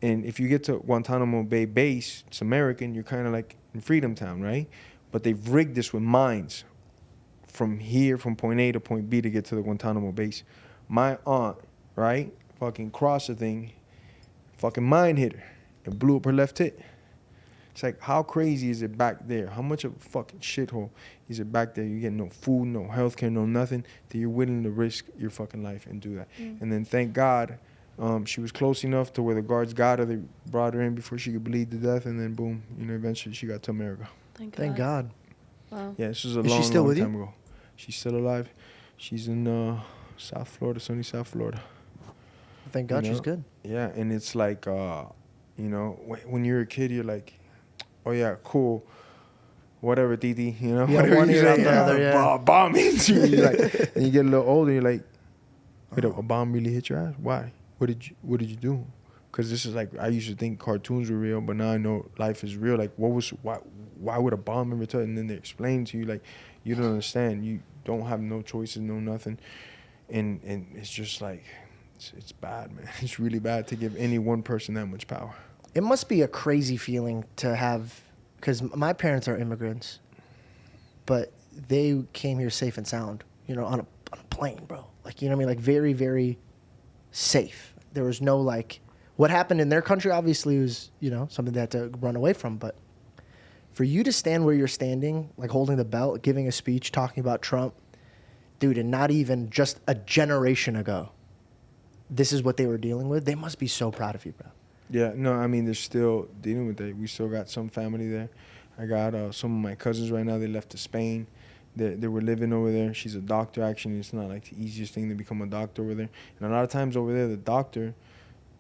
And if you get to Guantanamo Bay base, it's American, you're kind of like in Freedom Town, right? But they've rigged this with mines from here, from point A to point B to get to the Guantanamo base. My aunt, right, fucking crossed the thing, fucking mine hit her and blew up her left tit. It's like, how crazy is it back there? How much of a fucking shithole is it back there? You get no food, no healthcare, no nothing, that you're willing to risk your fucking life and do that. And then thank God, she was close enough to where the guards got her. They brought her in before she could bleed to death, and then boom, you know, eventually she got to America. Thank God. Wow. Yeah, this was a long time ago. She's still alive. She's in South Florida, sunny South Florida. Thank God she's good. Yeah, and it's like, you know, when you're a kid, you're like, oh yeah, cool, whatever, Titi, you know, yeah, one ear out the other, yeah. Bomb hits you. Like, and you get a little older, you're like, wait, a bomb really hit your ass? Why? What did you do? Because this is like, I used to think cartoons were real, but now I know life is real. Like, why would a bomb ever touch? And then they explain to you, like, you don't understand. You don't have no choices, no nothing, and it's just like, it's bad, man. It's really bad to give any one person that much power. It must be a crazy feeling to have, because my parents are immigrants, but they came here safe and sound, you know, on a plane, bro. Like, you know what I mean? Like, very, very safe. There was no, like, what happened in their country obviously was, you know, something they had to run away from. But for you to stand where you're standing, like holding the belt, giving a speech, talking about Trump, dude, and not even just a generation ago, this is what they were dealing with. They must be so proud of you, bro. Yeah, no, I mean, they're still dealing with it. We still got some family there. I got some of my cousins right now. They left to Spain. They were living over there. She's a doctor, actually. It's not like the easiest thing to become a doctor over there. And a lot of times over there, the doctor,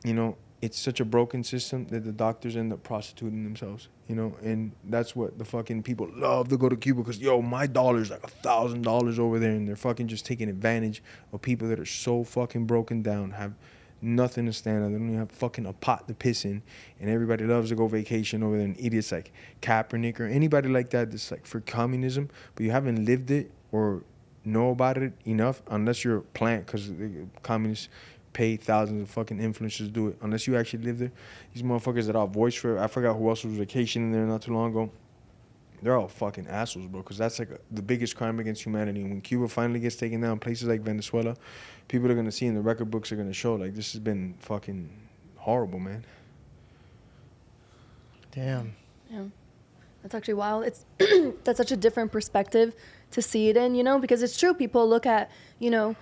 you know, it's such a broken system that the doctors end up prostituting themselves, you know. And that's what the fucking people love to go to Cuba because, yo, my dollar's like $1,000 over there. And they're fucking just taking advantage of people that are so fucking broken down, have nothing to stand on. They don't even have fucking a pot to piss in. And everybody loves to go vacation over there. And idiots like Kaepernick or anybody like that that's like for communism, but you haven't lived it or know about it enough unless you're a plant, because the communists pay thousands of fucking influencers to do it. Unless you actually live there. These motherfuckers that are voice for it. I forgot who else was vacationing there not too long ago. They're all fucking assholes, bro, because that's like the biggest crime against humanity. And when Cuba finally gets taken down, places like Venezuela, people are going to see in the record books are going to show, like, this has been fucking horrible, man. Damn. Yeah. That's actually wild. It's that's such a different perspective to see it in, you know, because it's true. People look at, you know,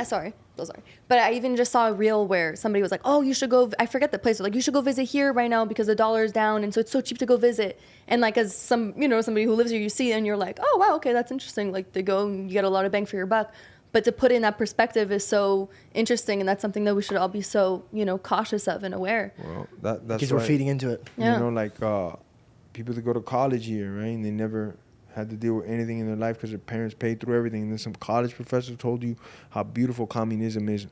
sorry. So sorry. But I even just saw a reel where somebody was like, oh, you should go, I forget the place, like, you should go visit here right now because the dollar is down, and so it's so cheap to go visit. And like, as somebody who lives here, you see it and you're like, oh, wow, okay, that's interesting. Like, they go and you get a lot of bang for your buck. But to put in that perspective is so interesting, and that's something that we should all be so, cautious of and aware. Well, that's Because we're feeding into it. Yeah. like people that go to college here, right? And they never had to deal with anything in their life because their parents paid through everything. And then some college professor told you how beautiful communism is.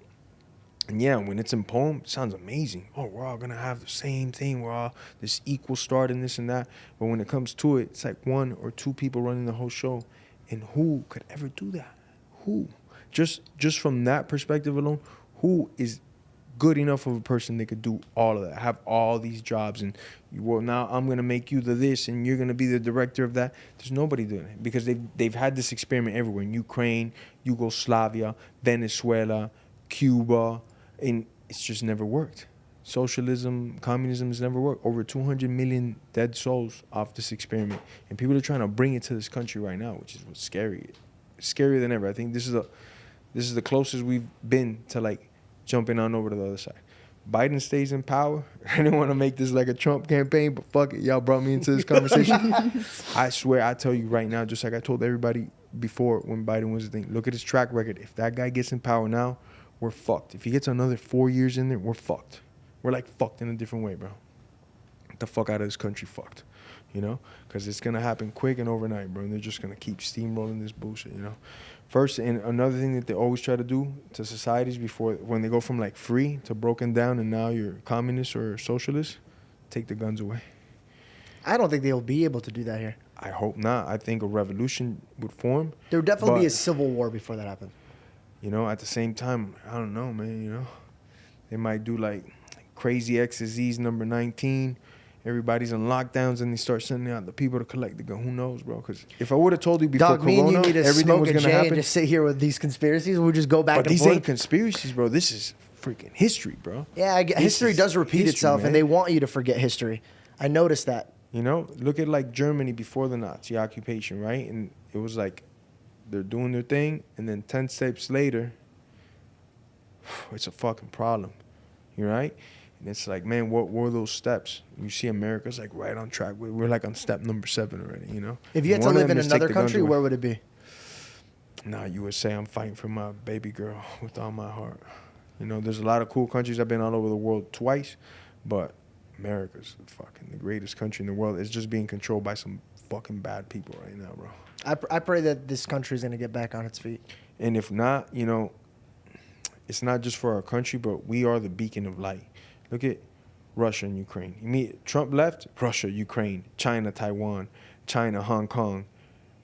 And yeah, when it's in poem, it sounds amazing. Oh, we're all going to have the same thing. We're all this equal start and this and that. But when it comes to it, it's like 1 or 2 people running the whole show. And who could ever do that? Who? Just from that perspective alone, who is good enough of a person that could do all of that, have all these jobs, and now I'm gonna make you the this, and you're gonna be the director of that? There's nobody doing it because they've had this experiment everywhere in Ukraine, Yugoslavia, Venezuela, Cuba, and it's just never worked. Socialism, communism has never worked. Over 200 million dead souls off this experiment, and people are trying to bring it to this country right now, which is what's scary. It's scarier than ever. I think this is the closest we've been to like jumping on over to the other side. Biden stays in power. I didn't want to make this like a Trump campaign, but fuck it. Y'all brought me into this conversation. I swear, I tell you right now, just like I told everybody before when Biden was the thing, look at his track record. If that guy gets in power now, we're fucked. If he gets another 4 years in there, we're fucked. We're like fucked in a different way, bro. Get the fuck out of this country fucked, because it's going to happen quick and overnight, bro. And they're just going to keep steamrolling this bullshit, First, and another thing that they always try to do to societies when they go from like free to broken down and now you're communist or socialist, take the guns away. I don't think they'll be able to do that here. I hope not. I think a revolution would form. There would definitely be a civil war before that happens. At the same time, I don't know, man, They might do like crazy X disease number 19. Everybody's on lockdowns and they start sending out the people to collect the gun. Who knows, bro? Because if I would have told you before Corona, everything was going to happen. And just sit here with these conspiracies. We'll just go back but and forth. But these ain't conspiracies, bro. This is freaking history, bro. Yeah, history does repeat itself, man. And they want you to forget history. I noticed that. Look at like Germany before the Nazi occupation, right? And it was like they're doing their thing, and then 10 steps later, it's a fucking problem. You're right? And it's like, man, what were those steps? You see America's like right on track. We're like on step number 7 already, If you had to live in another country, where would it be? Nah, USA. I'm fighting for my baby girl with all my heart. There's a lot of cool countries. I've been all over the world twice, but America's fucking the greatest country in the world. It's just being controlled by some fucking bad people right now, bro. I pray that this country is going to get back on its feet. And if not, it's not just for our country, but we are the beacon of light. Look at Russia and Ukraine. Trump left, Russia, Ukraine, China, Taiwan, China, Hong Kong.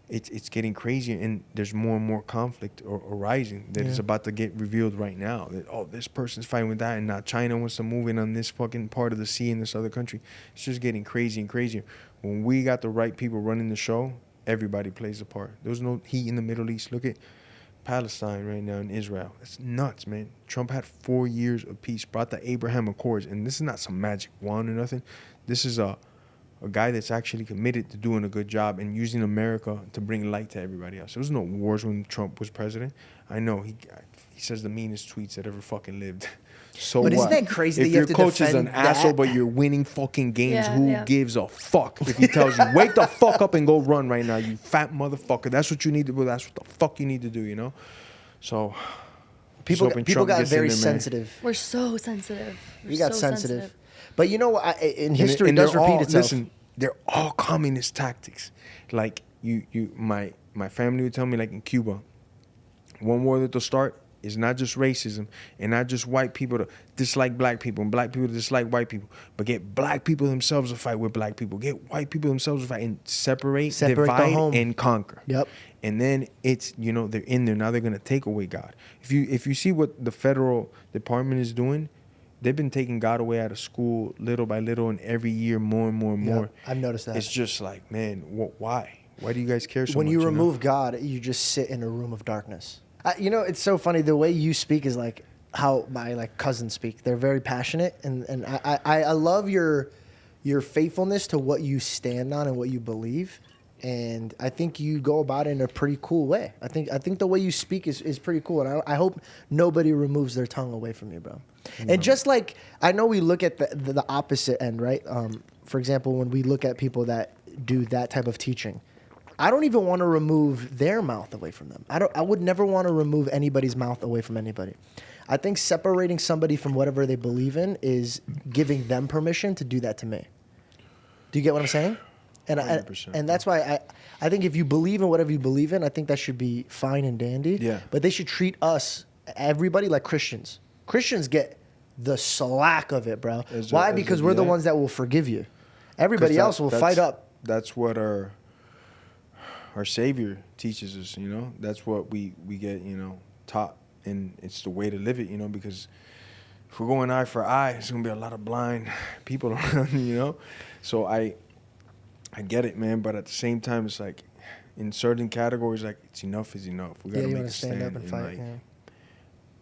It's getting crazier, and there's more and more conflict arising that is about to get revealed right now. That, this person's fighting with that, and now China wants to move in on this fucking part of the sea in this other country. It's just getting crazier and crazier. When we got the right people running the show, everybody plays a part. There's no heat in the Middle East. Look at Palestine right now in Israel. It's nuts, man. Trump had 4 years of peace, brought the Abraham Accords, and this is not some magic wand or nothing. This is a guy that's actually committed to doing a good job and using America to bring light to everybody else. There was no wars when Trump was president. I know he says the meanest tweets that ever fucking lived. So but what? Isn't that crazy If that you your have to coach is an defend asshole, that? but you're winning fucking games, Yeah, who yeah. gives a fuck if he tells you, wake the fuck up and go run right now, you fat motherfucker. That's what you need to do. That's what the fuck you need to do, So People hoping people Trump got gets in very there, man. sensitive. We're so sensitive. We got sensitive. But you know what? In history, And it does they're repeat all, itself. Listen, they're all communist tactics. Like my family would tell me, like in Cuba, one war that they'll start is not just racism and not just white people to dislike black people and black people to dislike white people, but get black people themselves to fight with black people, get white people themselves to fight and separate the divide, home. and conquer. Yep. And then it's, they're in there. Now they're going to take away God. If you see what the federal department is doing, they've been taking God away out of school little by little, and every year more and more and more. I've noticed that. It's just like, man, why? Why do you guys care so When much? you remove God, you just sit in a room of darkness. It's so funny. The way you speak is like how my cousins speak. They're very passionate, and I love your faithfulness to what you stand on and what you believe. and I think you go about it in a pretty cool way. I think the way you speak is pretty cool, and I hope nobody removes their tongue away from you, bro. And just like I know we look at the opposite end, right? For example, when we look at people that do that type of teaching, I don't even want to remove their mouth away from them. I would never want to remove anybody's mouth away from anybody. I think separating somebody from whatever they believe in is giving them permission to do that to me. Do you get what I'm saying? And 100%. and that's why I think if you believe in whatever you believe in, I think that should be fine and dandy. Yeah. But they should treat us, everybody, like Christians. Christians get the slack of it, bro. Why? Because we're the ones that will forgive you. Everybody else will fight up. That's what our Savior teaches us, you know. That's what we get, you know, taught, and it's the way to live it, you know. Because if we're going eye for eye, there's gonna be a lot of blind people around, you know. So I get it, man, but at the same time, it's like in certain categories, like it's enough is enough. We gotta make a stand. Stand up and fight. Like, Yeah.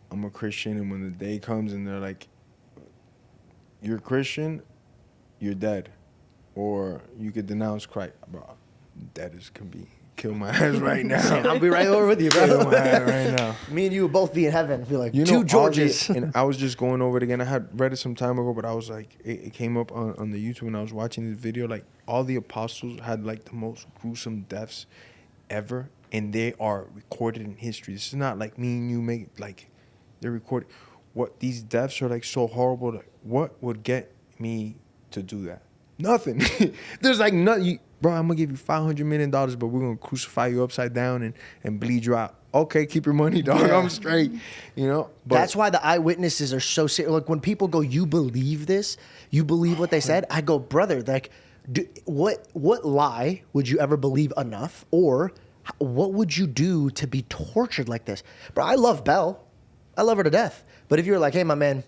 I'm a Christian, and when the day comes and they're like, "You're a Christian, you're dead," or you could denounce Christ, bro. That is can be kill my ass right now. I'll be right over with you, bro. Kill my ass right now. Me and you will both be in heaven. Be like, You two know, Georges. and I was just going over it again. I had read it some time ago, but I was like, it came up on the YouTube when I was watching this video. Like, all the apostles had like the most gruesome deaths ever, and they are recorded in history. This is not like me and you make like they're recorded. What these deaths are like so horrible. Like, what would get me to do that? Nothing. There's like nothing. Bro, I'm gonna give you $500 million, but we're gonna crucify you upside down and bleed you out. Okay, keep your money, dog. Yeah. I'm straight. You know. But that's why the eyewitnesses are so serious. Like when people go, "You believe this? You believe what they said?" I go, "Brother, like, what lie would you ever believe enough, or what would you do to be tortured like this?" Bro, I love Belle. I love her to death. But if you were like, "Hey, my man,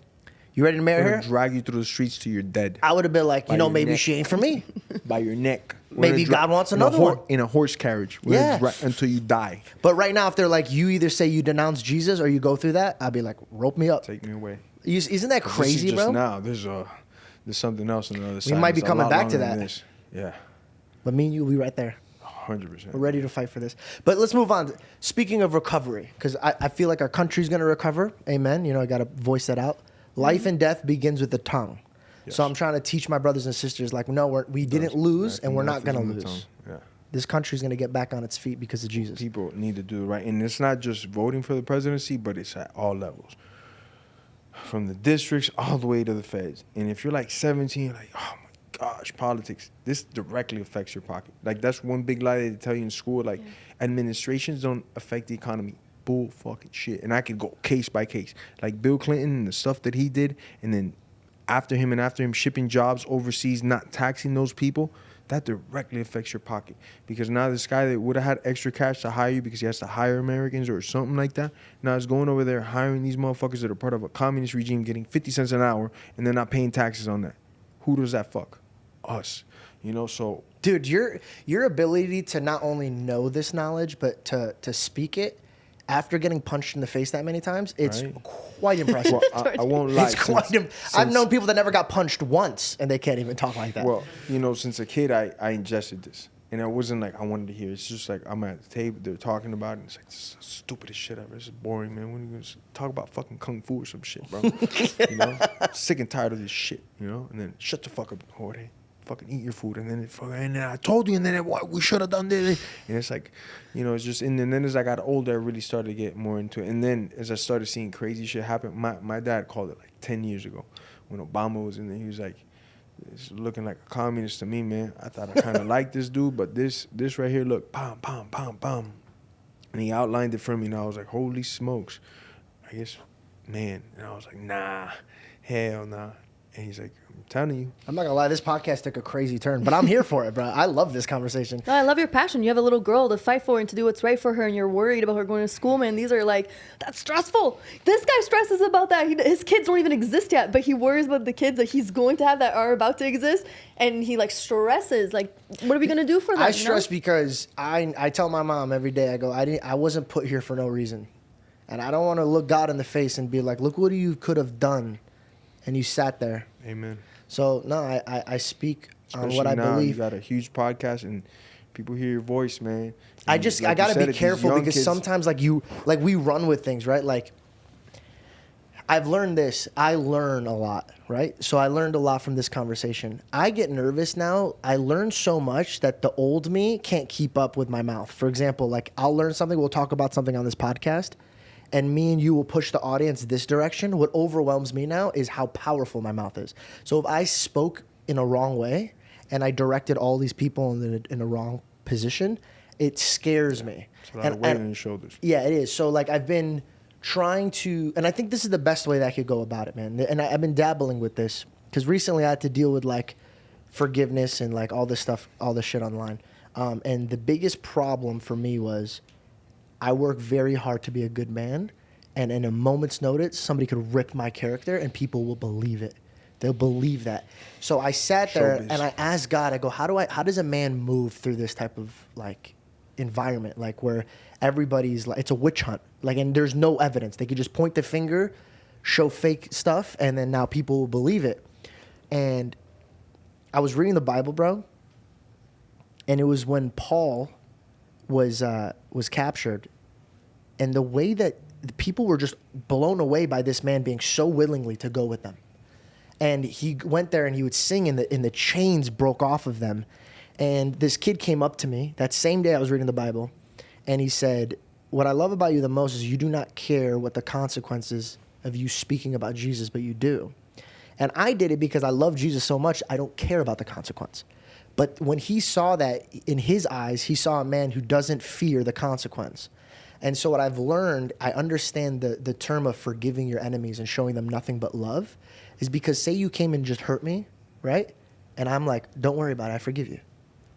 you ready to marry I'm her?" gonna drag you through the streets till you're dead. I would have been like, By you know, your maybe neck. she ain't for me. By your neck. Maybe God wants another one. In a horse carriage. We're Yeah. gonna until you die. But right now, if they're like, you either say you denounce Jesus or you go through that, I'd be like, rope me up. Take me away. Isn't that 'Cause crazy, this is just bro? Now there's something else on the other side. might be It's a coming lot back to longer than that. this. Yeah. But me and you will be right there. 100%. We're ready to fight for this. But let's move on. Speaking of recovery, because I feel like our country's going to recover. Amen. You know, I got to voice that out. Life and death begins with the tongue. Yes. So I'm trying to teach my brothers and sisters, like, no, we didn't lose, and we're not going to Enough is in the lose. tongue. Yeah. This country's going to get back on its feet because of Jesus. People need to do the right. And it's not just voting for the presidency, but it's at all levels. From the districts all the way to the feds. And if you're like 17, you're like, oh my gosh, politics. This directly affects your pocket. Like, that's one big lie they tell you in school. Like, administrations don't affect the economy. Bull fucking shit. And I could go case by case. Like Bill Clinton and the stuff that he did, and then after him shipping jobs overseas, not taxing those people, that directly affects your pocket. Because now this guy that would have had extra cash to hire you because he has to hire Americans or something like that, now he's going over there hiring these motherfuckers that are part of a communist regime, getting 50 cents an hour, and they're not paying taxes on that. Who does that fuck? Us. You know, so... Dude, your ability to not only know this knowledge, but to speak it after getting punched in the face that many times, it's Right. quite impressive. Well, I won't lie. It's quite I've known people that never got punched once, and they can't even talk like that. Well, you know, since a kid, I ingested this. And it wasn't like I wanted to hear. It's just like I'm at the table, they're talking about it, and it's like, this is the stupidest shit ever. This is boring, man. When are you going to talk about fucking kung fu or some shit, bro? You know? Sick and tired of this shit, you know? And then, shut the fuck up, Jorge. Fucking eat your food. And then I told you, and then we should have done this. And it's like, you know, it's just, and then as I got older, I really started to get more into it. And then as I started seeing crazy shit happen, my dad called it like 10 years ago when Obama was in there. He was like, it's looking like a communist to me, man. I thought I kind of liked this dude, but this right here, look, pom, pom, pom, pom. And he outlined it for me, and I was like, holy smokes. I guess, man. And I was like, nah, hell nah. And he's like, I'm telling you. I'm not gonna lie, this podcast took a crazy turn, but I'm here for it, bro. I love this conversation. No, I love your passion. You have a little girl to fight for and to do what's right for her, and you're worried about her going to school, man. These are like, that's stressful. This guy stresses about that. His kids don't even exist yet, but he worries about the kids that he's going to have that are about to exist, and he like stresses. Like, what are we gonna do for them? I stress because I tell my mom every day, I go, I wasn't put here for no reason, and I don't want to look God in the face and be like, look what you could have done, and you sat there. Amen. So no, I speak on Especially what I now, believe. you got a huge podcast, and People hear your voice, man. I And like you gotta said be it, these careful young because kids- sometimes like we run with things, right? Like I've learned this. I learn a lot, right? So I learned a lot from this conversation. I get nervous now. I learn so much that the old me can't keep up with my mouth. For example, like I'll learn something, we'll talk about something on this podcast, and me and you will push the audience this direction. What overwhelms me now is how powerful my mouth is. So if I spoke in a wrong way and I directed all these people in a wrong position, it scares me. It's a lot of weight on your shoulders. Yeah, it is. So like I've been trying to, and I think this is the best way that I could go about it, man. And I've been dabbling with this because recently I had to deal with like forgiveness and like all this stuff, all this shit online. And the biggest problem for me was I work very hard to be a good man, and in a moment's notice, somebody could rip my character and people will believe it. They'll believe that. So I sat there Showbiz. and I asked God, I go, how does a man move through this type of like environment, like where everybody's like, it's a witch hunt, like, and there's no evidence. They could just point the finger, show fake stuff, and then now people will believe it. And I was reading the Bible, bro, and it was when Paul was captured, and the way that the people were just blown away by this man being so willingly to go with them. And he went there and he would sing, and the chains broke off of them. And this kid came up to me that same day I was reading the Bible, and he said, "What I love about you the most is you do not care what the consequences of you speaking about Jesus, but you do." And I did it because I love Jesus so much, I don't care about the consequence. But when he saw that, in his eyes, he saw a man who doesn't fear the consequence. And so what I've learned, I understand the term of forgiving your enemies and showing them nothing but love, is because say you came and just hurt me, right? And I'm like, don't worry about it, I forgive you.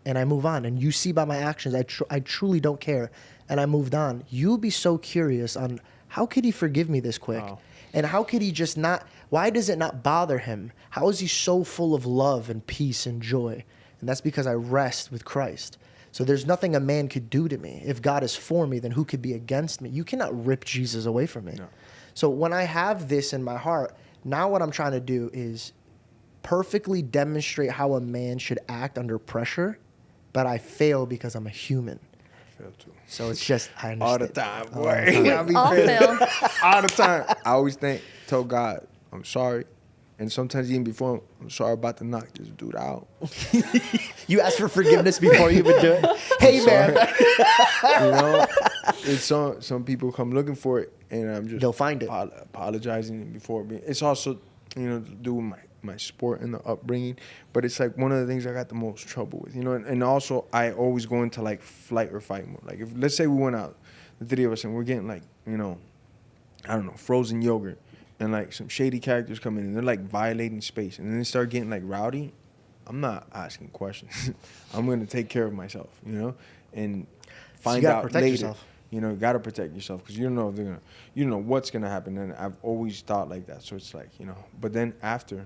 And I move on. And you see by my actions, I truly don't care. And I moved on. You'll be so curious on how could he forgive me this quick? Wow. And how could he just not, why does it not bother him? How is he so full of love and peace and joy? And that's because I rest with Christ. So there's nothing a man could do to me. If God is for me, then who could be against me? You cannot rip Jesus away from me. No. So when I have this in my heart, now what I'm trying to do is perfectly demonstrate how a man should act under pressure, but I fail because I'm a human. I feel too. So it's just, I understand. All the time, All boy. the time. I be All feeling- fail. all the time. I always tell God, I'm sorry. And sometimes even before, I'm sorry about to knock this dude out. You ask for forgiveness before you even do it. Hey, man. You know, it's some people come looking for it, and I'm just They'll find it. apologizing before being. It's also, you know, to do with my sport and the upbringing, but it's like one of the things I got the most trouble with, you know. And also, I always go into like flight or fight mode. Like if let's say we went out, the three of us, and we're getting like, you know, I don't know, frozen yogurt. And like some shady characters come in and they're like violating space, and then they start getting like rowdy. I'm not asking questions. I'm gonna take care of myself, you know, and find gotta out protect later. yourself. You know, you gotta protect yourself because you don't know if they're gonna, you don't know what's gonna happen. And I've always thought like that. So it's like, you know, but then after,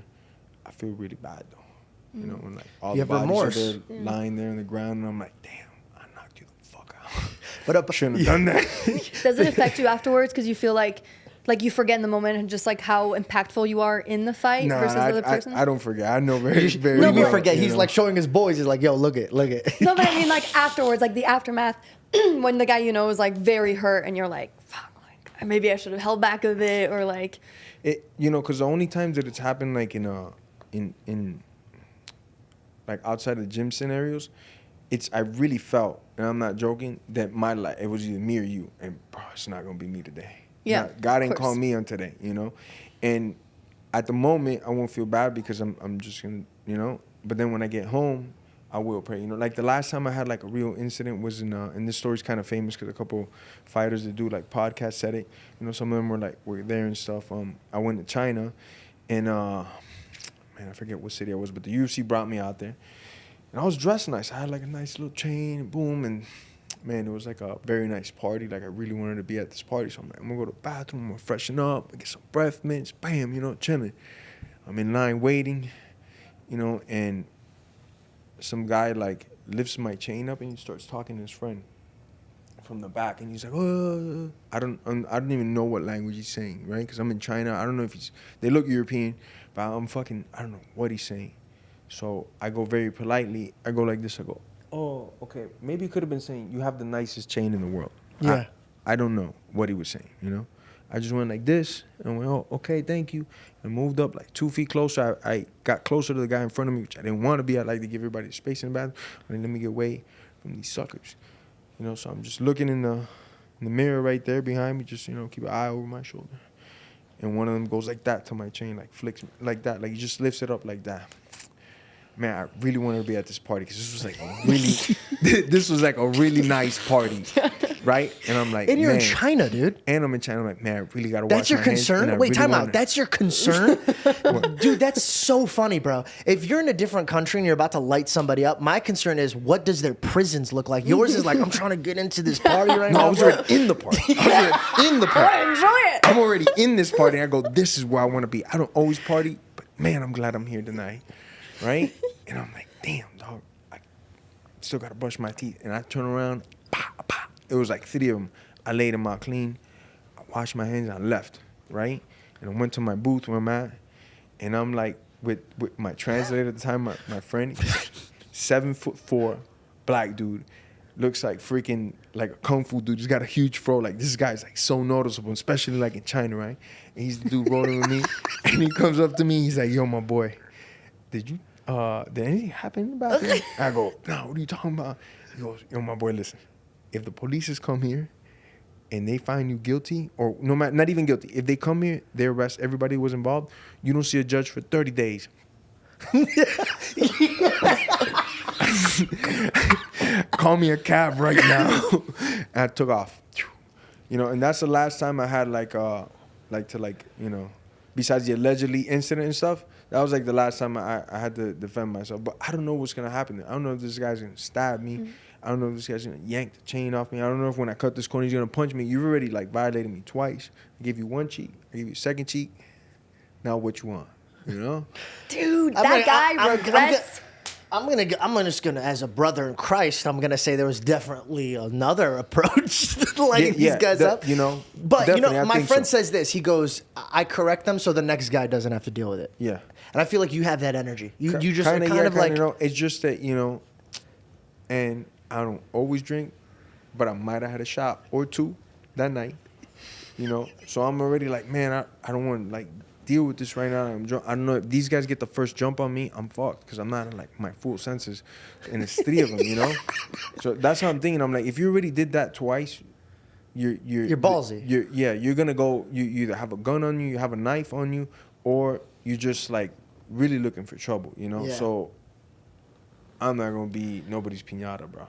I feel really bad though. You know, when like all You the have bodies remorse. are there lying there on the ground, and I'm like, damn, I knocked you the fuck out. But Shouldn't have done that. Does it affect you afterwards because you feel like you forget in the moment and just like how impactful you are in the fight versus the other person? I don't forget. I know very, very what do you mean well, forget? you He's know? like showing his boys. He's like, yo, look it. No, but I mean like afterwards, like the aftermath, when the guy you know is like very hurt and you're like, fuck, like maybe I should have held back a bit, or like. It, you know, because the only times that it's happened like in like outside of gym scenarios, I really felt, and I'm not joking, that my life, it was either me or you, and bro, it's not gonna be me today. Yeah, God ain't of course. called me on today, you know, and at the moment I won't feel bad because I'm just gonna, you know, but then when I get home, I will pray. You know, like the last time I had like a real incident was and this story's kind of famous because a couple fighters that do like podcast said it. You know, some of them were there and stuff. I went to China, and man, I forget what city I was, but the UFC brought me out there, and I was dressed nice. I had like a nice little chain, boom, and man, it was like a very nice party. Like I really wanted to be at this party, so I'm like, I'm gonna go to the bathroom, I'm gonna freshen up, get some breath mints, bam, you know, chilling. I'm in line waiting, you know, and some guy like lifts my chain up and he starts talking to his friend from the back, and he's like, oh, I don't even know what language he's saying, right? Because I'm in China. I don't know if they look European, but I don't know what he's saying. So I go very politely, I go like this, I go, oh, okay, maybe he could have been saying, you have the nicest chain in the world. Yeah. I don't know what he was saying, you know? I just went like this and went, oh, okay, thank you. And moved up like 2 feet closer. I got closer to the guy in front of me, which I didn't want to be. I like to give everybody space in the bathroom. I didn't let me get away from these suckers. You know, so I'm just looking in the mirror right there behind me, just, you know, keep an eye over my shoulder. And one of them goes like that to my chain, like flicks like that. Like he just lifts it up like that. Man, I really wanted to be at this party because this was like a really, this was like a really nice party, right? And I'm like, And you're in man. China, dude. And I'm in China. I'm like, man, I really got to watch That's your my hands, concern? and I Wait, really time wanna- out. That's your concern? Dude, that's so funny, bro. If you're in a different country and you're about to light somebody up, my concern is, what does their prisons look like? Yours is like, I'm trying to get into this party right No, now. I was bro. already in the party. I was already in the party. Enjoy it. I'm already in this party. And I go, this is where I want to be. I don't always party, but man, I'm glad I'm here tonight, right? And I'm like, damn, dog, I still got to brush my teeth. And I turn around, pop, pop. It was like 3 of them. I laid them out clean. I washed my hands and I left, right? And I went to my booth where I'm at. And I'm like, with my translator at the time, my friend, 7'4", black dude. Looks like freaking, like a kung fu dude. He's got a huge fro. Like, this guy's like so noticeable, especially like in China, right? And he's the dude rolling with me. And he comes up to me. He's like, yo, my boy, did anything happen in the bathroom? I go, no, what are you talking about? He goes, yo, my boy, listen. If the police come here and they find you guilty, or no matter, not even guilty, if they come here, they arrest everybody who was involved, you don't see a judge for 30 days. Call me a cab right now. And I took off. You know, and that's the last time I had you know, besides the allegedly incident and stuff, that was like the last time I had to defend myself. But I don't know what's gonna happen. I don't know if this guy's gonna stab me. I don't know if this guy's gonna yank the chain off me. I don't know if when I cut this corner he's gonna punch me. You've already like violated me twice. I gave you one cheek. I gave you a second cheek. Now what you want? You know? Dude, I'm that gonna- guy regrets. I'm just gonna, as a brother in Christ, I'm gonna say there was definitely another approach to lighting these guys up. You know, But you definitely, know, I my think friend so. says this. He goes, "I correct them so the next guy doesn't have to deal with it." Yeah. And I feel like you have that energy. You just kinda, kind of like, no. It's just that, you know, and I don't always drink, but I might have had a shot or two that night. You know, so I'm already like, man, I don't want to like deal with this right now. I'm drunk. I don't know if these guys get the first jump on me, I'm fucked because I'm not in like my full senses, and it's 3 of them, you know. So that's how I'm thinking. I'm like, if you already did that twice, you're ballsy. You're gonna go. You either have a gun on you, you have a knife on you, or you're just like really looking for trouble, you know. Yeah. So I'm not gonna be nobody's piñata, bro.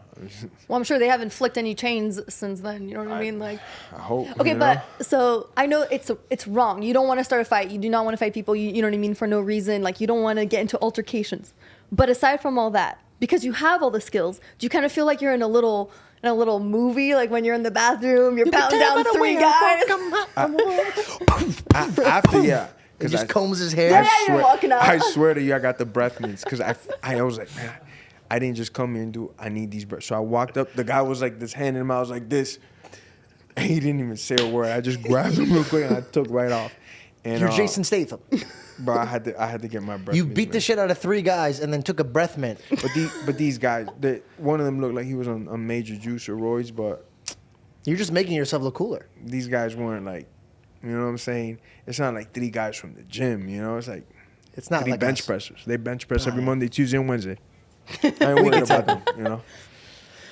Well, I'm sure they haven't flicked any chains since then. You know what I mean? Like, I hope. okay, you know? but so I know it's wrong. You don't want to start a fight. You do not want to fight people. You know what I mean, for no reason. Like, you don't want to get into altercations. But aside from all that, because you have all the skills, do you kind of feel like you're in a little movie, like when you're in the bathroom, you're pounding down 3 guys? After, yeah. he 'Cause just I- combs his hair. Yeah, you're walking out. I swear to you, I got the breath mints because I was like, man, I didn't just come here and I need these breaths. So I walked up. The guy was like this, hand in him. I was like this. And he didn't even say a word. I just grabbed him real quick and I took right off. And You're Jason Statham. bro, I had to get my breath. You mints, beat the man. shit out of 3 guys and then took a breath mint. But these guys, one of them looked like he was on major juice or roids, but You're just making yourself look cooler. these guys weren't like, you know what I'm saying? It's not like 3 guys from the gym, you know? It's like It's not 3 like bench us. pressers. They bench press every yeah. Monday, Tuesday, and Wednesday. I ain't worried about them, you know?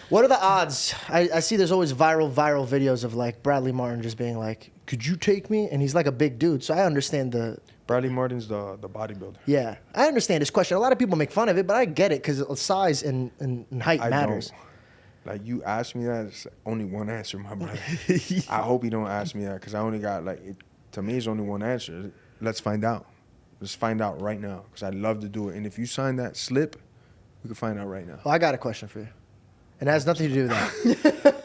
What are the odds? I see there's always viral videos of like Bradley Martin just being like, "Could you take me?" And he's like a big dude, so I understand the. Bradley Martin's the bodybuilder. Yeah, I understand his question. A lot of people make fun of it, but I get it because size and height I matters. don't. Like, you asked me that, it's only one answer, my brother. I hope you don't ask me that because I only got, to me, it's only one answer. Let's find out. Let's find out right now because I'd love to do it. And if you sign that slip, we can find out right now. Well, I got a question for you, and it has nothing to do with that.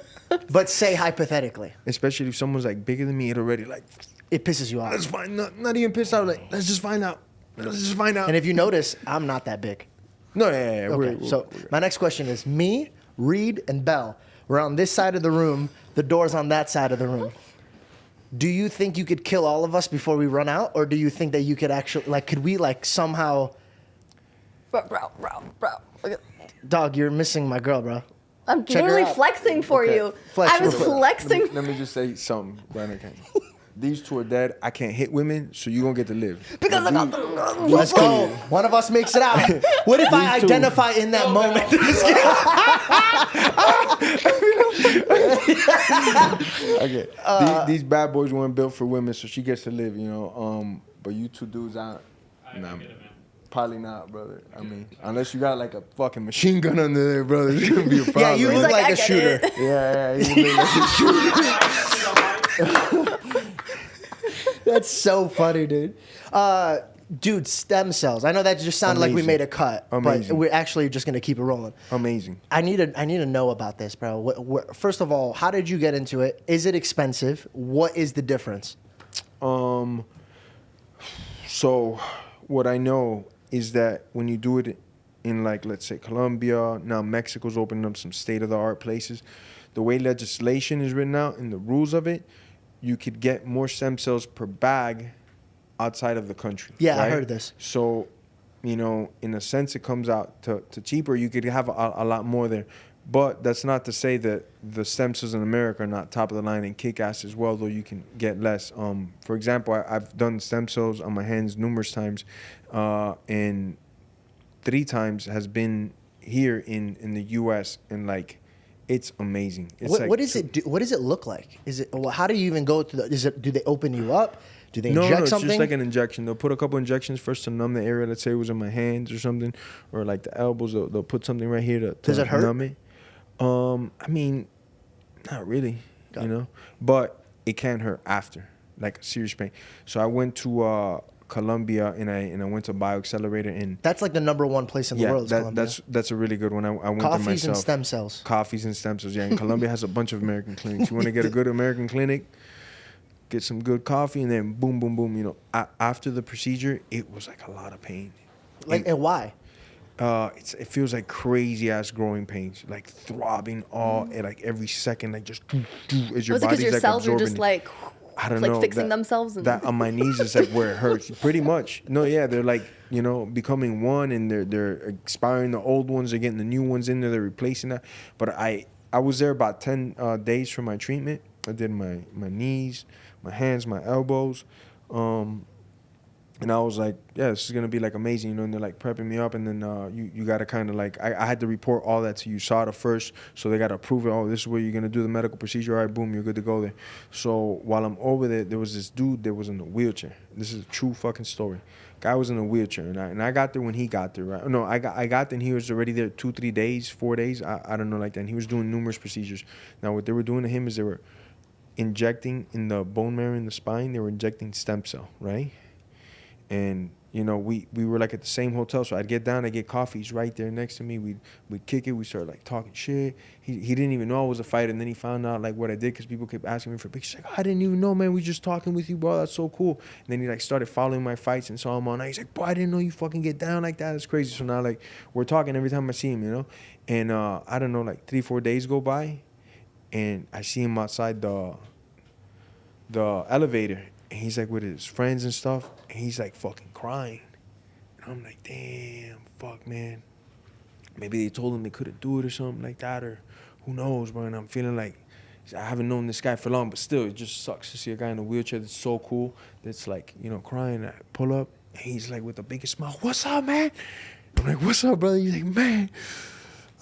But say hypothetically, Especially if someone's, like, bigger than me, it already, like, it pisses you off. let's find out. Not even pissed out. Like, let's just find out. Let's just find out. And if you notice, I'm not that big. No, yeah. Okay, so my next question is me, Reed, and Bell. We're on this side of the room. The door's on that side of the room. Do you think you could kill all of us before we run out? Or do you think that you could actually, like, could we, like, somehow... Bro. Look at- Dog, you're missing my girl, bro. I'm Check her literally out. flexing for Okay. you. Flex I was real quick. flexing. Let me just say something, Brandon. These two are dead. I can't hit women, so you gonna get to live. Because I got the Let's go. One of us makes it out. What if I These two. identify in that moment? Okay. These bad boys weren't built for women, so she gets to live, you know. But you two dudes, nah, probably not, brother. I mean, unless you got like a fucking machine gun under there, brother, it's gonna be a problem. Yeah, you He's look like, like I a get shooter. it. Yeah, you look like a shooter. That's so funny, dude. Dude, stem cells. I know that just sounded like we Amazing. made a cut, but Amazing. we're actually just gonna keep it rolling. Amazing. I need to know about this, bro. First of all, how did you get into it? Is it expensive? What is the difference? So what I know is that when you do it in, like, let's say Colombia, now Mexico's opening up some state-of-the-art places, the way legislation is written out and the rules of it, you could get more stem cells per bag outside of the country. Yeah, I right? heard this. So, you know, in a sense, it comes out to cheaper. You could have a lot more there. But that's not to say that the stem cells in America are not top of the line and kick ass as well, though you can get less. For example, I've done stem cells on my hands numerous times, and 3 times has been here in the U.S. and like, it's amazing. It's What does it do? What does it look like? Is it? Well, how do you even go to the? Do they open you up? Do they inject No, it's something? just like an injection. They'll put a couple injections first to numb the area. Let's say it was in my hands or something, or like the elbows. They'll put something right here to Does it hurt? numb it. I mean, not really, Got you it. know, but it can hurt after, like serious pain. So I went to Colombia and I went to BioAccelerator and That's like the #1 place in the world. Is Colombia. that's a really good one. I went there Coffees myself. and stem cells. Coffees and stem cells. Yeah, and Colombia has a bunch of American clinics. You want to get a good American clinic, get some good coffee, and then boom, boom, boom. You know, after the procedure, it was like a lot of pain. And why? It feels like crazy ass growing pains, like throbbing all at like every second, like just as your Was it because body's your like cells are absorbing. just like, I don't like know, fixing that- themselves? And That on my knees is like where it hurts. Pretty much. No, yeah, they're like, you know, becoming one, and they're expiring the old ones. They're getting the new ones in there. They're replacing that. But I was there about 10 days for my treatment. I did my knees, my hands, my elbows. And I was like, yeah, this is going to be like amazing, you know, and they're like prepping me up. And then you got to kind of like, I had to report all that to USADA first. So they got to approve it. Oh, this is where you're going to do the medical procedure. All right, boom, you're good to go there. So while I'm over there, there was this dude that was in a wheelchair. This is a true fucking story. Guy was in a wheelchair. And I got there when he got there, right? No, I got there and he was already there 2-3 days, 4 days. I don't know, like that. And he was doing numerous procedures. Now, what they were doing to him is they were injecting in the bone marrow in the spine. They were injecting stem cell, right? And, you know, we were like at the same hotel. So I'd get down, I'd get coffee. He's right there next to me. We'd kick it. We started like talking shit. He didn't even know I was a fighter. And then he found out like what I did because people kept asking me for pictures. He's like, I didn't even know, man. We just talking with you, bro. That's so cool. And then he like started following my fights and saw him all night. He's like, boy, I didn't know you fucking get down like that. That's crazy. So now like we're talking every time I see him, you know. And I don't know, like 3-4 days go by. And I see him outside the elevator. And he's like with his friends and stuff. And he's like fucking crying. And I'm like, damn, fuck, man. Maybe they told him they couldn't do it or something like that. Or who knows, bro. And I'm feeling like I haven't known this guy for long. But still, it just sucks to see a guy in a wheelchair that's so cool. That's like, you know, crying. I pull up. And he's like with the biggest smile. What's up, man? I'm like, what's up, brother? He's like, man,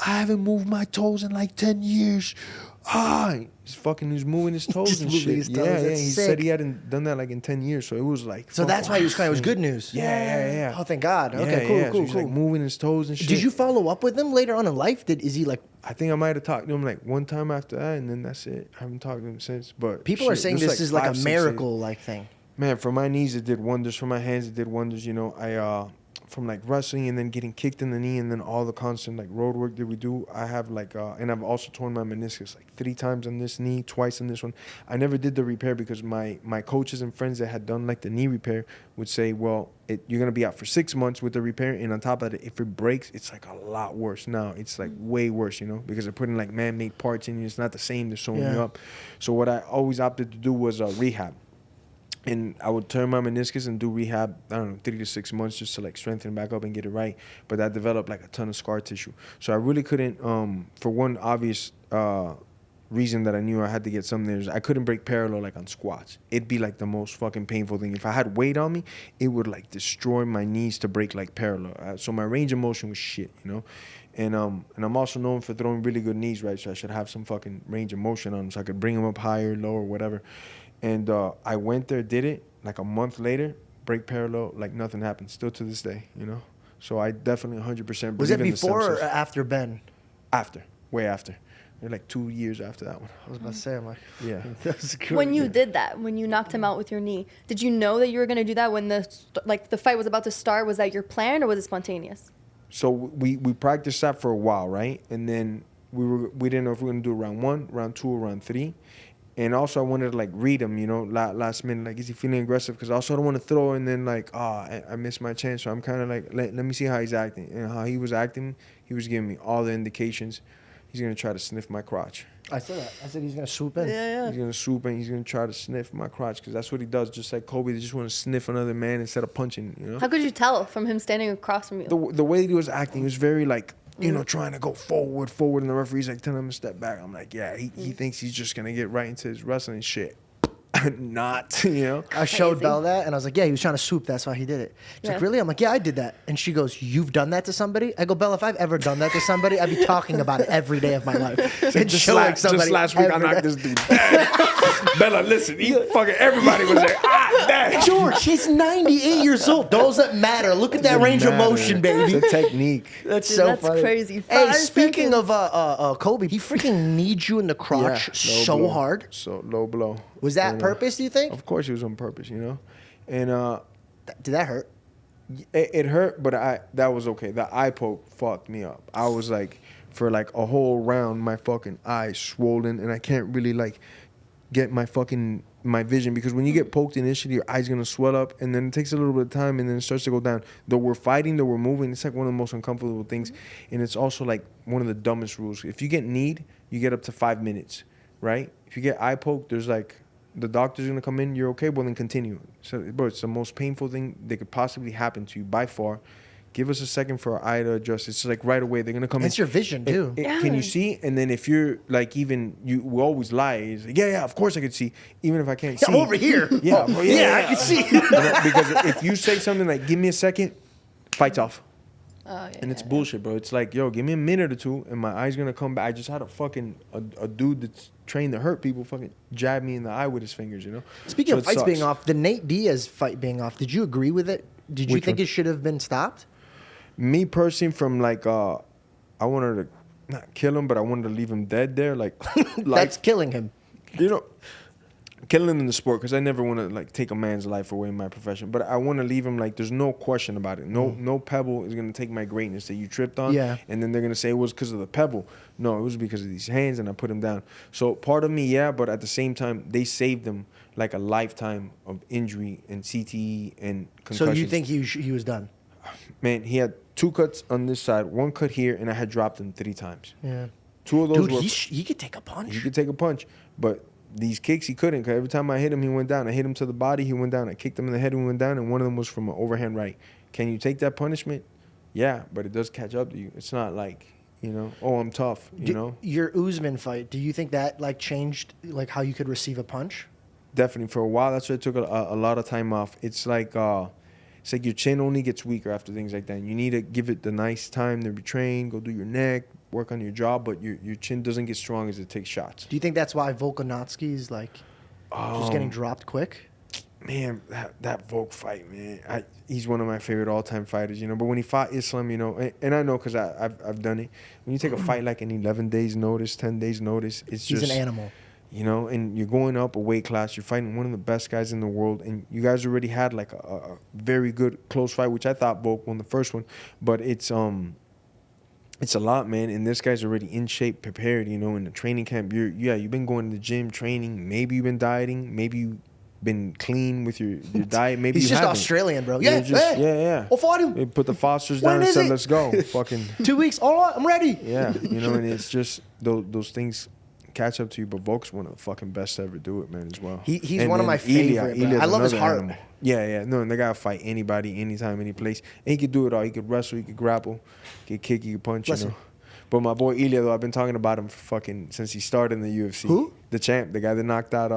I haven't moved my toes in like 10 years. He's moving his toes Just and moving shit. his toes, Yeah, that's he sick. said he hadn't done that like in 10 years. So it was like. So that's why he was crying. It was good news. Yeah. Oh, thank God. Okay, cool, So cool, he's cool. like moving his toes and shit. Did you follow up with him later on in life? Is he like? I think I might have talked to him like one time after that, and then that's it. I haven't talked to him since. But People are saying this is like 5, a 6 miracle like thing. Man, for my knees it did wonders. For my hands it did wonders. You know, I from like wrestling and then getting kicked in the knee and then all the constant like road work that we do. I have like and I've also torn my meniscus like 3 times on this knee, twice on this one. I never did the repair because my coaches and friends that had done like the knee repair would say, well, you're gonna be out for 6 months with the repair, and on top of it, if it breaks, it's like a lot worse. Now it's like way worse, you know, because they're putting like man-made parts in you. It's not the same. They're sewing you up. So what I always opted to do was rehab. And I would turn my meniscus and do rehab, I don't know, 3 to 6 months just to like strengthen it back up and get it right. But that developed like a ton of scar tissue. So I really couldn't, for one obvious reason that I knew I had to get something there is I couldn't break parallel like on squats. It'd be like the most fucking painful thing. If I had weight on me, it would like destroy my knees to break like parallel. So my range of motion was shit, you know? And I'm also known for throwing really good knees, right? So I should have some fucking range of motion on them so I could bring them up higher, lower, whatever. And I went there, did it, like a month later, break parallel, like nothing happened, still to this day, you know? So I definitely 100% believe Was it in the before or celsius. after Ben? After, way after. Like 2 years after that one. I was about to say, I'm like, Yeah. that's good. When you did that, when you knocked him out with your knee, did you know that you were gonna do that when the fight was about to start? Was that your plan or was it spontaneous? So we practiced that for a while, right? And then we didn't know if we were gonna do round 1, round 2, or round 3. And also I wanted to like read him, you know, last minute, like, is he feeling aggressive? Because I also don't want to throw and then like, I missed my chance. So I'm kind of like, let me see how he's acting. And how he was acting, he was giving me all the indications. He's going to try to sniff my crotch. I said that. I said he's going to swoop in. He's going to swoop in. He's going to try to sniff my crotch because that's what he does. Just like Kobe, they just want to sniff another man instead of punching, you know? How could you tell from him standing across from you? The way he was acting, he was very like, you know, trying to go forward, and the referee's like telling him to step back. I'm like, yeah, he thinks he's just going to get right into his wrestling shit. Not, you know? I showed Crazy. Belle that, and I was like, yeah, he was trying to swoop. That's why he did it. She's like, Yeah. really? I'm like, yeah, I did that. And she goes, you've done that to somebody? I go, Belle, if I've ever done that to somebody, I'd be talking about it every day of my life. And Just showing somebody last week, I every knocked day. this dude down. Bella, listen, fucking everybody was there. Damn. George, he's 98 years old. Those that matter. Look at that range of motion, baby. It's a technique. That's Dude, so that's funny. crazy. Hey, 5 speaking seconds. of Kobe, he freaking kneed you in the crotch Yeah, low so blow. hard. So low blow. Was that And, purpose, do you think? Of course it was on purpose, you know? And Did that hurt? it hurt, but that was okay. The eye poke fucked me up. I was like, for like a whole round, my fucking eyes swollen, and I can't really like get my vision, because when you get poked initially, your eye's gonna swell up, and then it takes a little bit of time, and then it starts to go down. Though we're fighting, though we're moving, it's like one of the most uncomfortable things, and it's also like one of the dumbest rules. If you get kneed, you get up to 5 minutes, right? If you get eye poked, there's like, the doctor's gonna come in, you're okay, well then continue. So, bro, it's the most painful thing that could possibly happen to you by far. Give us a second for our eye to adjust. It's like right away they're gonna come in. It's your vision, too. Can you see? And then if you're like, even we always lie. It's like, yeah, of course I could see, even if I can't see. I'm over here. Yeah, Oh, bro, yeah, I can see. You know, because if you say something like, "Give me a second," fight's off. Oh, yeah, And it's bullshit, bro. It's like, yo, give me a minute or two, and my eye's gonna come back. I just had a dude that's trained to hurt people fucking jab me in the eye with his fingers, you know. Speaking So of it fights sucks. being off, the Nate Diaz fight being off, did you agree with it? Did you Which think one? it should have been stopped? Me personally, from like, I wanted to not kill him, but I wanted to leave him dead there, like That's killing him. you know, killing him in the sport, because I never want to like take a man's life away in my profession. But I want to leave him like, there's no question about it. No pebble is gonna take my greatness that you tripped on. Yeah. And then they're gonna say it was because of the pebble. No, it was because of these hands, and I put him down. So part of me, yeah, but at the same time, they saved him like a lifetime of injury and CTE and concussions. So you think he was done? Man, he had 2 cuts on this side, 1 cut here, and I had dropped him 3 times. Yeah. 2 of those Dude, were. he could take a punch. He could take a punch, but these kicks he couldn't, because every time I hit him, he went down. I hit him to the body, he went down. I kicked him in the head, he went down, and one of them was from an overhand right. Can you take that punishment? Yeah, but it does catch up to you. It's not like, you know, oh, I'm tough, you know? Your Usman fight, do you think that like changed like how you could receive a punch? Definitely. For a while, that's why I took a lot of time off. It's like your chin only gets weaker after things like that. You need to give it the nice time to retrain, go do your neck, work on your jaw, but your chin doesn't get strong as it takes shots. Do you think that's why Volkanovski is like just getting dropped quick? Man, that Volk fight, man. He's one of my favorite all-time fighters, you know. But when he fought Islam, you know, and I know because I've done it. When you take a fight like in 11 days notice, 10 days notice, it's He's just an animal. You know, and you're going up a weight class. You're fighting one of the best guys in the world, and you guys already had like a very good close fight, which I thought Volk won the first one. But it's a lot, man. And this guy's already in shape, prepared. You know, in the training camp, you've been going to the gym, training. Maybe you've been dieting. Maybe you've been clean with your diet. Maybe He's you just haven't. Australian, bro. You're Yeah, just- hey, yeah. We'll fight him. They put the Fosters When down and is said, it? "Let's go." Fucking 2 weeks. All right, I'm ready. yeah, you know, and it's just those things catch up to you, but Volk's one of the fucking best to ever do it, man, as well. He's And one of then my favorite. Bro. Ilya's I love his another heart. animal. Yeah. No, and they gotta fight anybody, anytime, any place. And he could do it all. He could wrestle, he could grapple, he could kick, he could punch, Listen. you know. But my boy Ilya, though, I've been talking about him for fucking since he started in the UFC. Who? The champ, the guy that knocked out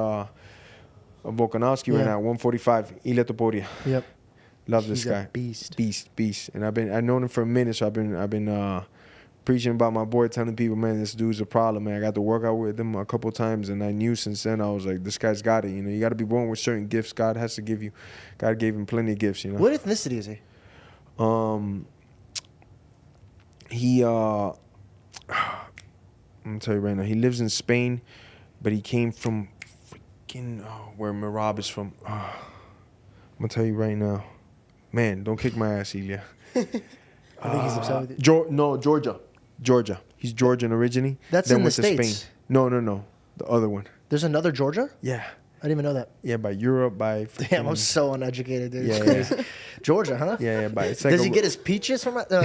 Volkanovski right Yeah. now, 145, Ilya Topuria. Yep. Love this He's a guy. beast. And I've known him for a minute, so I've been preaching about my boy, telling people, man, this dude's a problem, man. I got to work out with him a couple times, and I knew since then, I was like, this guy's got it. You know, you got to be born with certain gifts. God has to give you. God gave him plenty of gifts, you know. What ethnicity is he? I'm gonna tell you right now, he lives in Spain, but he came from freaking where Mirab is from. I'm gonna tell you right now, man, don't kick my ass, Ilya. I think he's upset with you. Georgia. He's Georgian originally. That's then in the went to States. Spain. No, the other one. There's another Georgia? Yeah, I didn't even know that. yeah, by Europe, by Damn, I'm so uneducated, dude. It's Yeah, crazy. Georgia, huh? yeah, by it's like Does he get his peaches from it? No,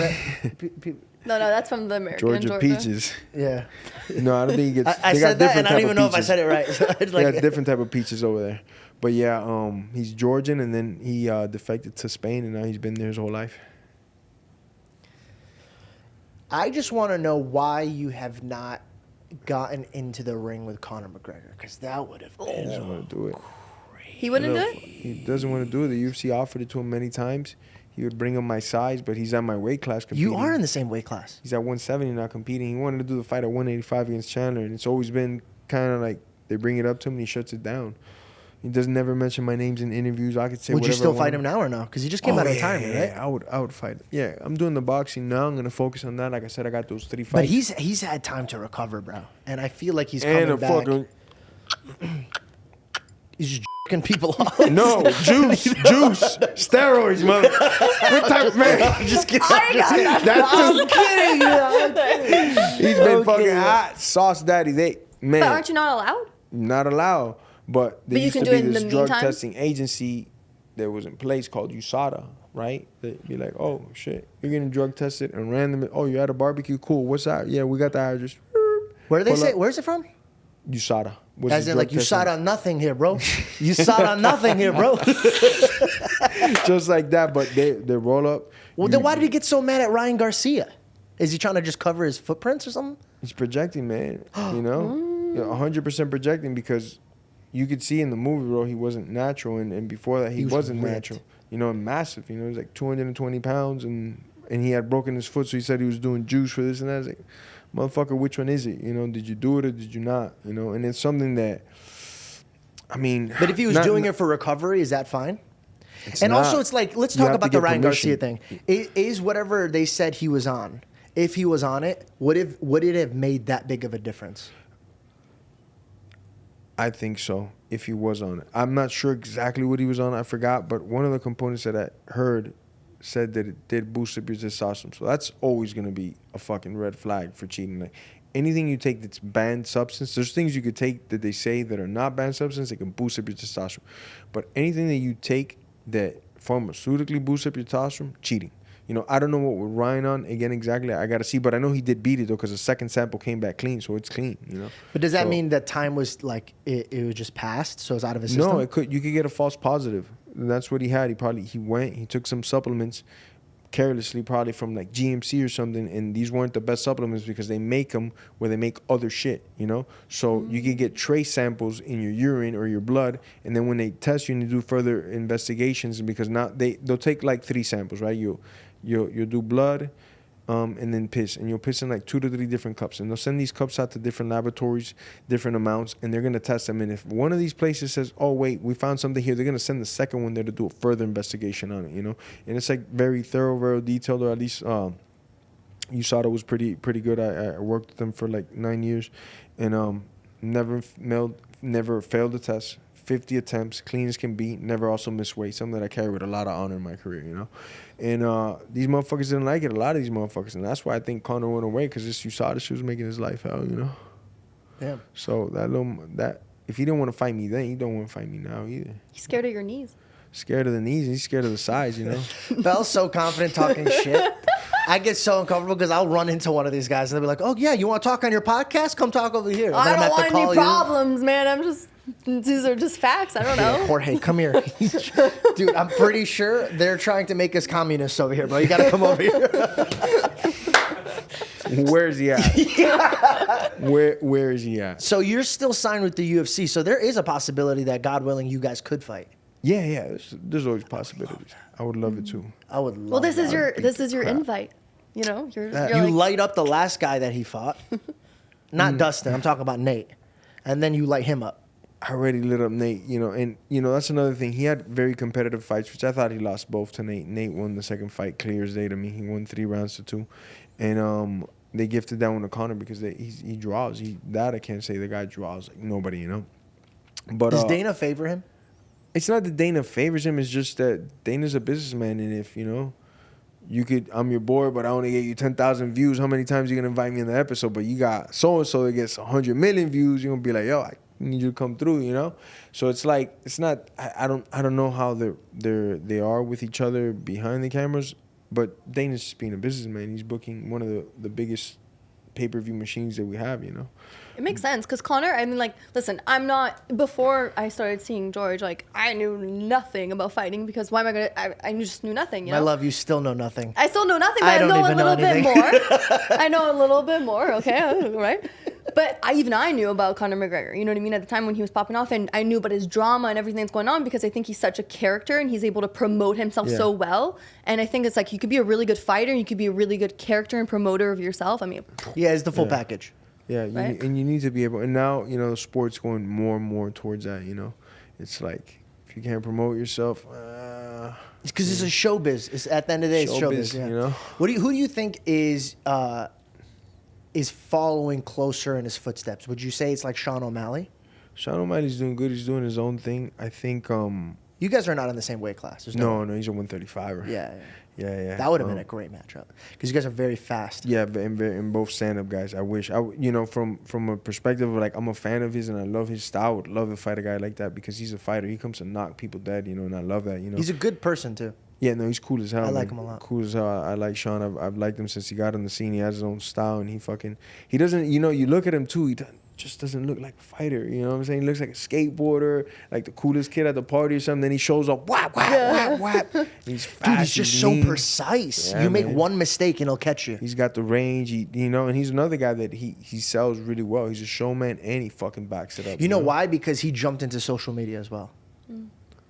No, that's from the American Georgia peaches. yeah. No, I don't think he gets. I they got said that, and different I don't type even of know if I peaches. said it right. So it's They like, got different type of peaches over there. But yeah, he's Georgian, and then he defected to Spain, and now he's been there his whole life. I just want to know why you have not gotten into the ring with Conor McGregor, because that would have He been. doesn't want to do it. He wouldn't do it? He doesn't want to do it. The UFC offered it to him many times. He would bring him my size, but he's at my weight class competing. You are in the same weight class. He's at 170 now competing. He wanted to do the fight at 185 against Chandler, and it's always been kind of like they bring it up to him and he shuts it down. He doesn't never mention my names in interviews. I could say Would you whatever still I fight want. him now or no? Because he just came out of retirement, right? Yeah, I would fight. Yeah, I'm doing the boxing now. I'm gonna focus on that. Like I said, I got those 3 fights. But he's had time to recover, bro. And I feel like he's and coming a back. fucking He's just jerking people off. no juice, steroids, mother. What type of man? I'm just kidding. I got I'm kidding. He's been Okay. fucking hot sauce daddy. Man, But aren't you not allowed? not allowed. But there you used can to do be it in this the drug meantime? testing agency that was in place called USADA, right? They'd be like, oh shit, you're getting drug tested and random. Oh, you're at a barbecue. Cool. What's that? Yeah, we got the address. Where do they Pull say? up. Where's it from? USADA. Was As the in, like, drug you testing- shot on nothing here, bro. You shot on nothing here, bro. just like that. But they roll up. Well, then why did he get so mad at Ryan Garcia? Is he trying to just cover his footprints or something? He's projecting, man. You know, 100% projecting because you could see in the movie, bro, he wasn't natural, and before that, he was wasn't ripped. natural. You know, and massive. You know, he was like 220 pounds, and he had broken his foot, so he said he was doing juice for this and that. I was like, motherfucker, which one is it? You know, did you do it or did you not? You know, and it's something that, I mean, But if he was doing it for recovery, is that fine? And also, it's like, let's talk have to about the get Ryan Garcia permission. thing. Is whatever they said he was on, if he was on it, would it have made that big of a difference? I think so, if he was on it. I'm not sure exactly what he was on. I forgot. But one of the components that I heard said that it did boost up your testosterone. So that's always going to be a fucking red flag for cheating. Like anything you take that's banned substance, there's things you could take that they say that are not banned substance that can boost up your testosterone. But anything that you take that pharmaceutically boosts up your testosterone, cheating. You know, I don't know what we're Ryan on. Again, exactly, I got to see. But I know he did beat it, though, because the second sample came back clean, so it's clean, you know. But does that So- mean that time was like, it was just passed, so it's out of his system? No, you could get a false positive. And that's what he had. He took some supplements carelessly, probably from like GMC or something, and these weren't the best supplements because they make them where they make other shit, you know? So you can get trace samples in your urine or your blood, and then when they test you and they do further investigations, because now they'll take like 3 samples, right? You'll do blood, and then piss, and you'll piss in like 2 to 3 different cups, and they'll send these cups out to different laboratories, different amounts, and they're gonna test them. And if one of these places says, "Oh wait, we found something here," they're gonna send the second one there to do a further investigation on it, you know. And it's like very thorough, very detailed, or at least USADA was pretty good. I worked with them for like 9 years, and never failed the test. 50 attempts, clean as can be, never also missed weight, something that I carry with a lot of honor in my career, you know. And these motherfuckers didn't like it, a lot of these motherfuckers, and that's why I think Conor went away, because this USADA shit was making his life hell, you know. Yeah. So that if he didn't want to fight me then, he don't want to fight me now either. He's scared of your knees. Scared of the knees, he's scared of the size, you know. Bell's so confident talking shit. I get so uncomfortable because I'll run into one of these guys and they'll be like, "Oh yeah, you want to talk on your podcast? Come talk over here." And I then don't I'm want have to any call problems, man. These are just facts. I don't you. know. Jorge, come here, dude. I'm pretty sure they're trying to make us communists over here, bro. You got to come over here. Where's he at? Where is he at? So you're still signed with the UFC. So there is a possibility that, God willing, you guys could fight. Yeah. There's always possibilities. I would love it too. I would love Well, this is that. your invite. You know, you're You like, light up the last guy that he fought. Not Dustin. I'm talking about Nate. And then you light him up. I already lit up Nate, and that's another thing. He had very competitive fights, which I thought he lost both to Nate. Nate won the second fight clear as day to me. He won 3 rounds to 2, and they gifted that one to Conor because he draws. I can't say the guy draws like nobody, But Does Dana favor him? It's not that Dana favors him. It's just that Dana's a businessman, and if I'm your boy, but I only get you 10,000 views. How many times you gonna invite me in the episode? But you got so and so that gets 100 million views. You're gonna be like, yo, I need you to come through, So it's like it's not. I don't know how they are with each other behind the cameras, but Dana's just being a businessman. He's booking one of the biggest pay-per-view machines that we have, It makes sense because Conor, I mean, like, listen, before I started seeing George, like, I knew nothing about fighting because why am I going to, I just knew nothing, My love, you still know nothing. I still know nothing, but I I don't know a even know little bit anything. more. I know a little bit more, okay, right? But I knew about Conor McGregor, you know what I mean, at the time when he was popping off, and I knew about his drama and everything that's going on because I think he's such a character and he's able to promote himself so well. And I think it's like you could be a really good fighter and you could be a really good character and promoter of yourself. I mean, Yeah, it's the full package. Yeah, Right? and you need to be able. And now the sport's going more and more towards that. It's like if you can't promote yourself, It's because it's a showbiz. It's at the end of the day, it's showbiz. Showbiz, Yeah. Who do you think is following closer in his footsteps? Would you say it's like Sean O'Malley? Sean O'Malley's doing good. He's doing his own thing. I think. You guys are not in the same weight class. There's No, he's a 135er. Yeah. Yeah. That would have been a great matchup because you guys are very fast. Yeah, but in both stand-up guys, I wish from a perspective of like I'm a fan of his and I love his style. I would love to fight a guy like that because he's a fighter. He comes to knock people dead, and I love that. He's a good person too. Yeah, no, he's cool as hell. I like man. him a lot. Cool as hell. I like Sean. I've liked him since he got on the scene. He has his own style, and he doesn't. You look at him too. He just doesn't look like a fighter. You know what I'm saying? He looks like a skateboarder, like the coolest kid at the party or something. Then he shows up, whap, whap, whap, whap. He's fast. Dude, he's just so lean. precise. Yeah, You make man. one mistake and he'll catch you. He's got the range. And he's another guy that he sells really well. He's a showman and he fucking backs it up. You know why? Because he jumped into social media as well.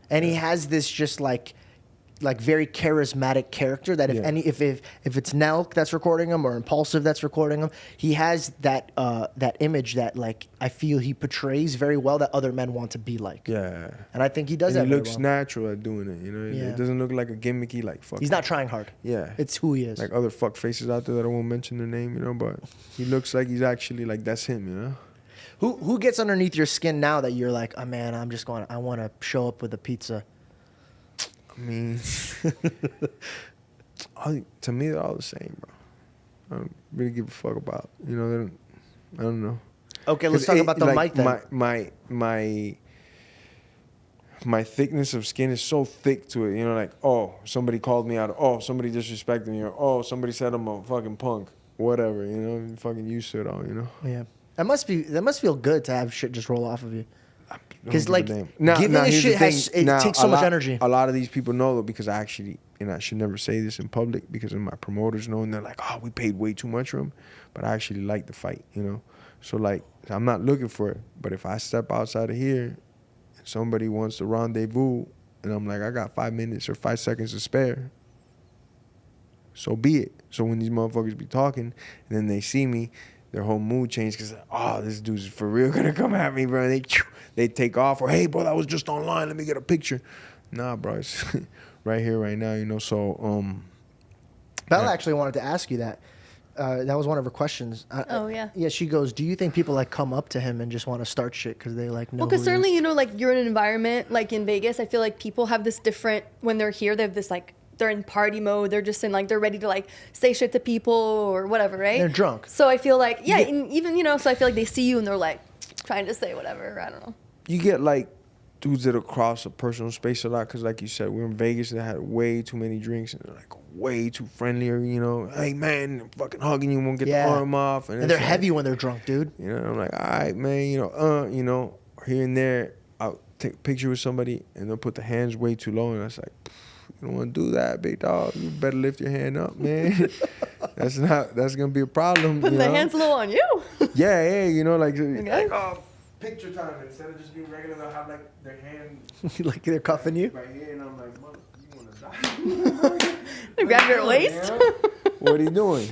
And he has this just like very charismatic character that if it's Nelk that's recording him or Impulsive that's recording him, he has that image that like I feel he portrays very well that other men want to be like. Yeah. And I think he does And that. he very looks well. natural at doing it. Yeah. It doesn't look like a gimmicky like fuck. He's not trying hard. Yeah. It's who he is. Like other fuck faces out there that I won't mention their name, but he looks like he's actually like that's him, Who gets underneath your skin now that you're like, oh man, I want to show up with a pizza. I mean, to me, they're all the same, bro. I don't really give a fuck about, I don't know. Okay, let's talk about the mic then. My thickness of skin is so thick to it, like, oh, somebody called me out, oh, somebody disrespected me, or oh, somebody said I'm a fucking punk, whatever, I'm fucking used to it all, Yeah. That must feel good to have shit just roll off of you. Because like giving a shit takes takes so much energy. A lot of these people know though because I should never say this in public because of my promoters know and they're like, oh, we paid way too much for him, but I actually like the fight, So like I'm not looking for it, but if I step outside of here and somebody wants to rendezvous and I'm like I got 5 minutes or 5 seconds to spare, so be it. So when these motherfuckers be talking and then they see me, their whole mood changed because, oh, this dude's for real gonna come at me, bro. And they take off, or hey, bro, that was just online. Let me get a picture. Nah, bro, it's right here, right now, So, Bella actually wanted to ask you that. That was one of her questions. Oh, yeah. Yeah, she goes, do you think people like come up to him and just want to start shit because they like know? Well, because who he certainly, is? like you're in an environment like in Vegas. I feel like people have this different when they're here. They have this like they're in party mode. They're just in like they're ready to like say shit to people or whatever, right? They're drunk. So I feel like and even so I feel like they see you and they're like trying to say whatever. I don't know. you get like dudes that'll cross a personal space a lot, because like you said, we're in Vegas, they had way too many drinks, and they're like way too friendlier, you know. Hey man, fucking hugging you, won't get the arm off, and they're heavy when they're drunk, dude. You know, I'm like, all right, man, you know, here and there, I'll take a picture with somebody, and they'll put the hands way too low, and I was like, you don't want to do that, big dog. You better lift your hand up, man. that's gonna be a problem. Putting the hands low on you. yeah, you know, like, Okay. picture time, instead of just being regular, they'll have like their hand like they're cuffing you. right here, and I'm like, mother, you wanna die? They grab your waist. What are you doing?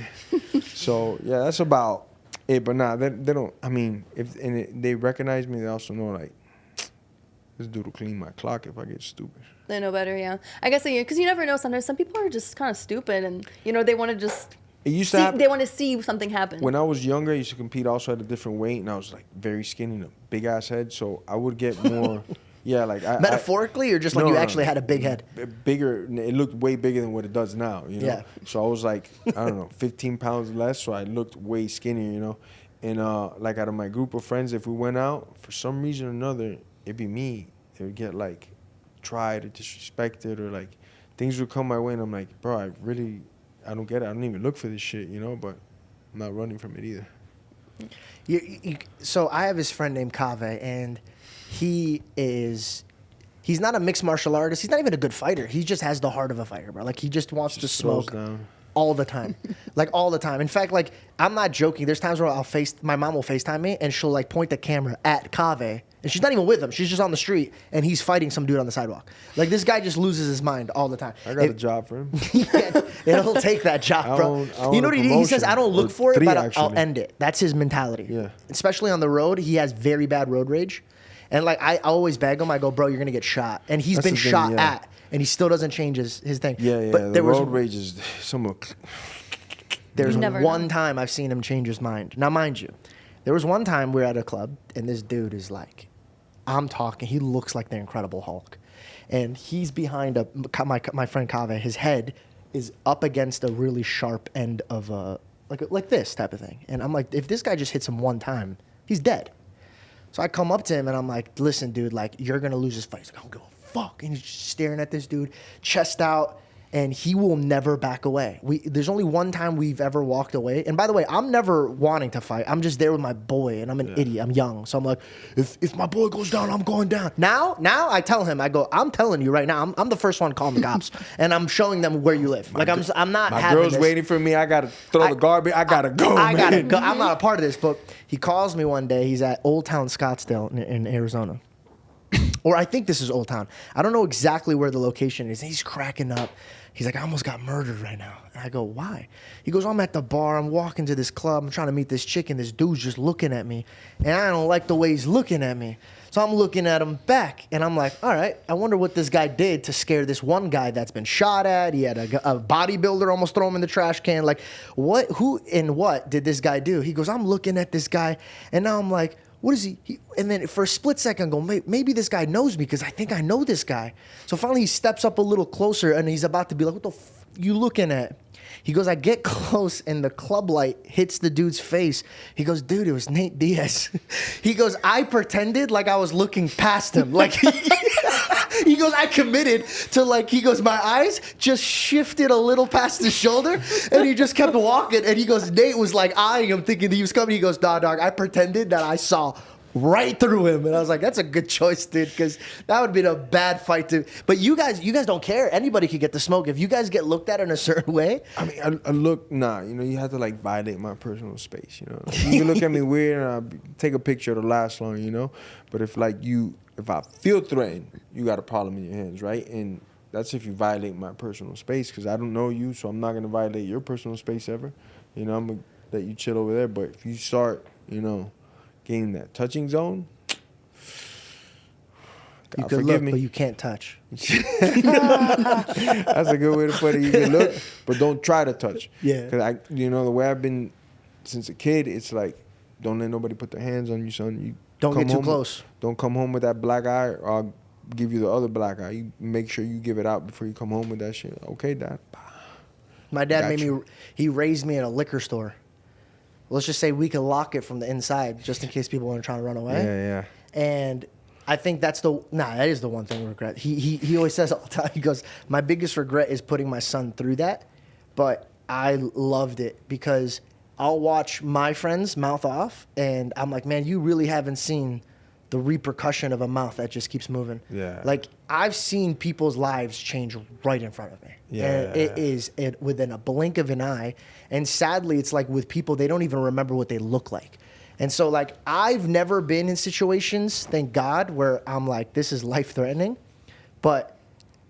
So yeah, that's about it. But nah, they don't. I mean, they recognize me, they also know like this dude will clean my clock if I get stupid. They know better, yeah. I guess because you never know. Sometimes some people are just kind of stupid, and you know they want to just. It used to happen. They want to see something happen. When I was younger, I used to compete also at a different weight, and I was like very skinny and a big ass head, so I would get more. Yeah, like metaphorically, or just like you actually had a big head. Bigger. It looked way bigger than what it does now. You know. Yeah. So I was like, I don't know, 15 pounds less, so I looked way skinnier. You know, and like out of my group of friends, if we went out for some reason or another, it'd be me. It would get like tried or disrespected, or like things would come my way, and I'm like, bro, I don't get it. I don't even look for this shit, you know, but I'm not running from it either. So I have this friend named Kave, and he's not a mixed martial artist. He's not even a good fighter. He just has the heart of a fighter, bro. Like, he just wants to smoke all the time. Like, all the time. In fact, like, I'm not joking. There's times where my mom will FaceTime me, and she'll, like, point the camera at Kave, and she's not even with him. She's just on the street, and he's fighting some dude on the sidewalk. Like, this guy just loses his mind all the time. I got a job for him. Yeah, it'll take that job, bro. You know what he says? I don't look for it, but I'll end it. That's his mentality. Yeah. Especially on the road, he has very bad road rage. And, like, I always beg him. I go, bro, you're going to get shot. And he's been shot at, and he still doesn't change his thing. Yeah. But the road rage is some. There's one time I've seen him change his mind. Now, mind you, there was one time we were at a club, and this dude is like, I'm talking. He looks like the Incredible Hulk. And he's behind my friend Kave. His head is up against a really sharp end of like this type of thing. And I'm like, if this guy just hits him one time, he's dead. So I come up to him, and I'm like, listen, dude, like, you're going to lose this fight. He's like, I don't give a fuck. And he's just staring at this dude, chest out. And he will never back away. There's only one time we've ever walked away. And by the way, I'm never wanting to fight. I'm just there with my boy, and I'm an idiot. I'm young. So I'm like, if my boy goes down, I'm going down. Now I tell him, I go, I'm telling you right now, I'm the first one calling the cops. And I'm showing them where you live. I'm not having My girl's waiting for me. I got to throw the garbage. I got to go, I got to go. I'm not a part of this. But he calls me one day. He's at Old Town Scottsdale in Arizona. Or I think this is Old Town. I don't know exactly where the location is. He's cracking up. He's like, I almost got murdered right now. And I go, why? He goes, I'm at the bar. I'm walking to this club. I'm trying to meet this chick, and this dude's just looking at me. And I don't like the way he's looking at me. So I'm looking at him back. And I'm like, all right, I wonder what this guy did to scare this one guy that's been shot at. He had a bodybuilder almost throw him in the trash can. Like, who and what did this guy do? He goes, I'm looking at this guy. And now I'm like, what is he? And then for a split second, I go, maybe this guy knows me, because I think I know this guy. So finally he steps up a little closer, and he's about to be like, what the f you looking at? He goes, I get close, and the club light hits the dude's face. He goes, dude, it was Nate Diaz. He goes, I pretended like I was looking past him. Like, he goes, I committed to, like, he goes, my eyes just shifted a little past his shoulder, and he just kept walking. And he goes, Nate was like eyeing him, thinking that he was coming. He goes, nah, dog, I pretended that I saw right through him. And I was like, that's a good choice, dude, because that would have been a bad fight to. But you guys don't care. Anybody could get the smoke. If you guys get looked at in a certain way. I mean, I look, nah, you know, you have to like violate my personal space, you know. You can look at me weird, and I'll take a picture to last long, you know. But if I feel threatened, you got a problem in your hands, right? And that's if you violate my personal space, because I don't know you, so I'm not going to violate your personal space ever. You know, I'm going to let you chill over there. But if you start, you know, getting that touching zone, you can look, but you can't touch. That's a good way to put it. You can look, but don't try to touch. Yeah. Because the way I've been since a kid, it's like, don't let nobody put their hands on you, son. You don't get too close. Don't come home with that black eye, or I'll give you the other black eye. You make sure you give it out before you come home with that shit. Okay, Dad. My dad he raised me in a liquor store. Let's just say we could lock it from the inside just in case people want to try to run away. Yeah. And I think that is the one thing we regret. He always says all the time, he goes, my biggest regret is putting my son through that. But I loved it because I'll watch my friends mouth off and I'm like, man, you really haven't seen the repercussion of a mouth that just keeps moving. Yeah. Like I've seen people's lives change right in front of me. Yeah. And it is within a blink of an eye. And sadly, it's like with people, they don't even remember what they look like. And so like I've never been in situations, thank God, where I'm like, this is life threatening. But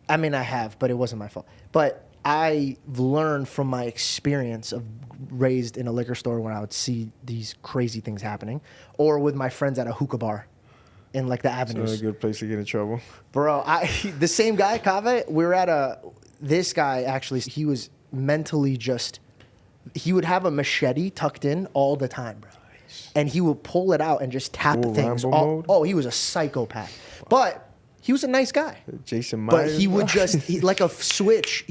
I mean, I have, but it wasn't my fault. But I've learned from my experience of raised in a liquor store where I would see these crazy things happening, or with my friends at a hookah bar in like the avenues. It's not a good place to get in trouble. Bro, the same guy, Kave, we were at this guy actually, he was mentally he would have a machete tucked in all the time, bro. And he would pull it out and just tap things. Mode? Oh, he was a psychopath. But he was a nice guy. Jason Myers. But he would like a switch.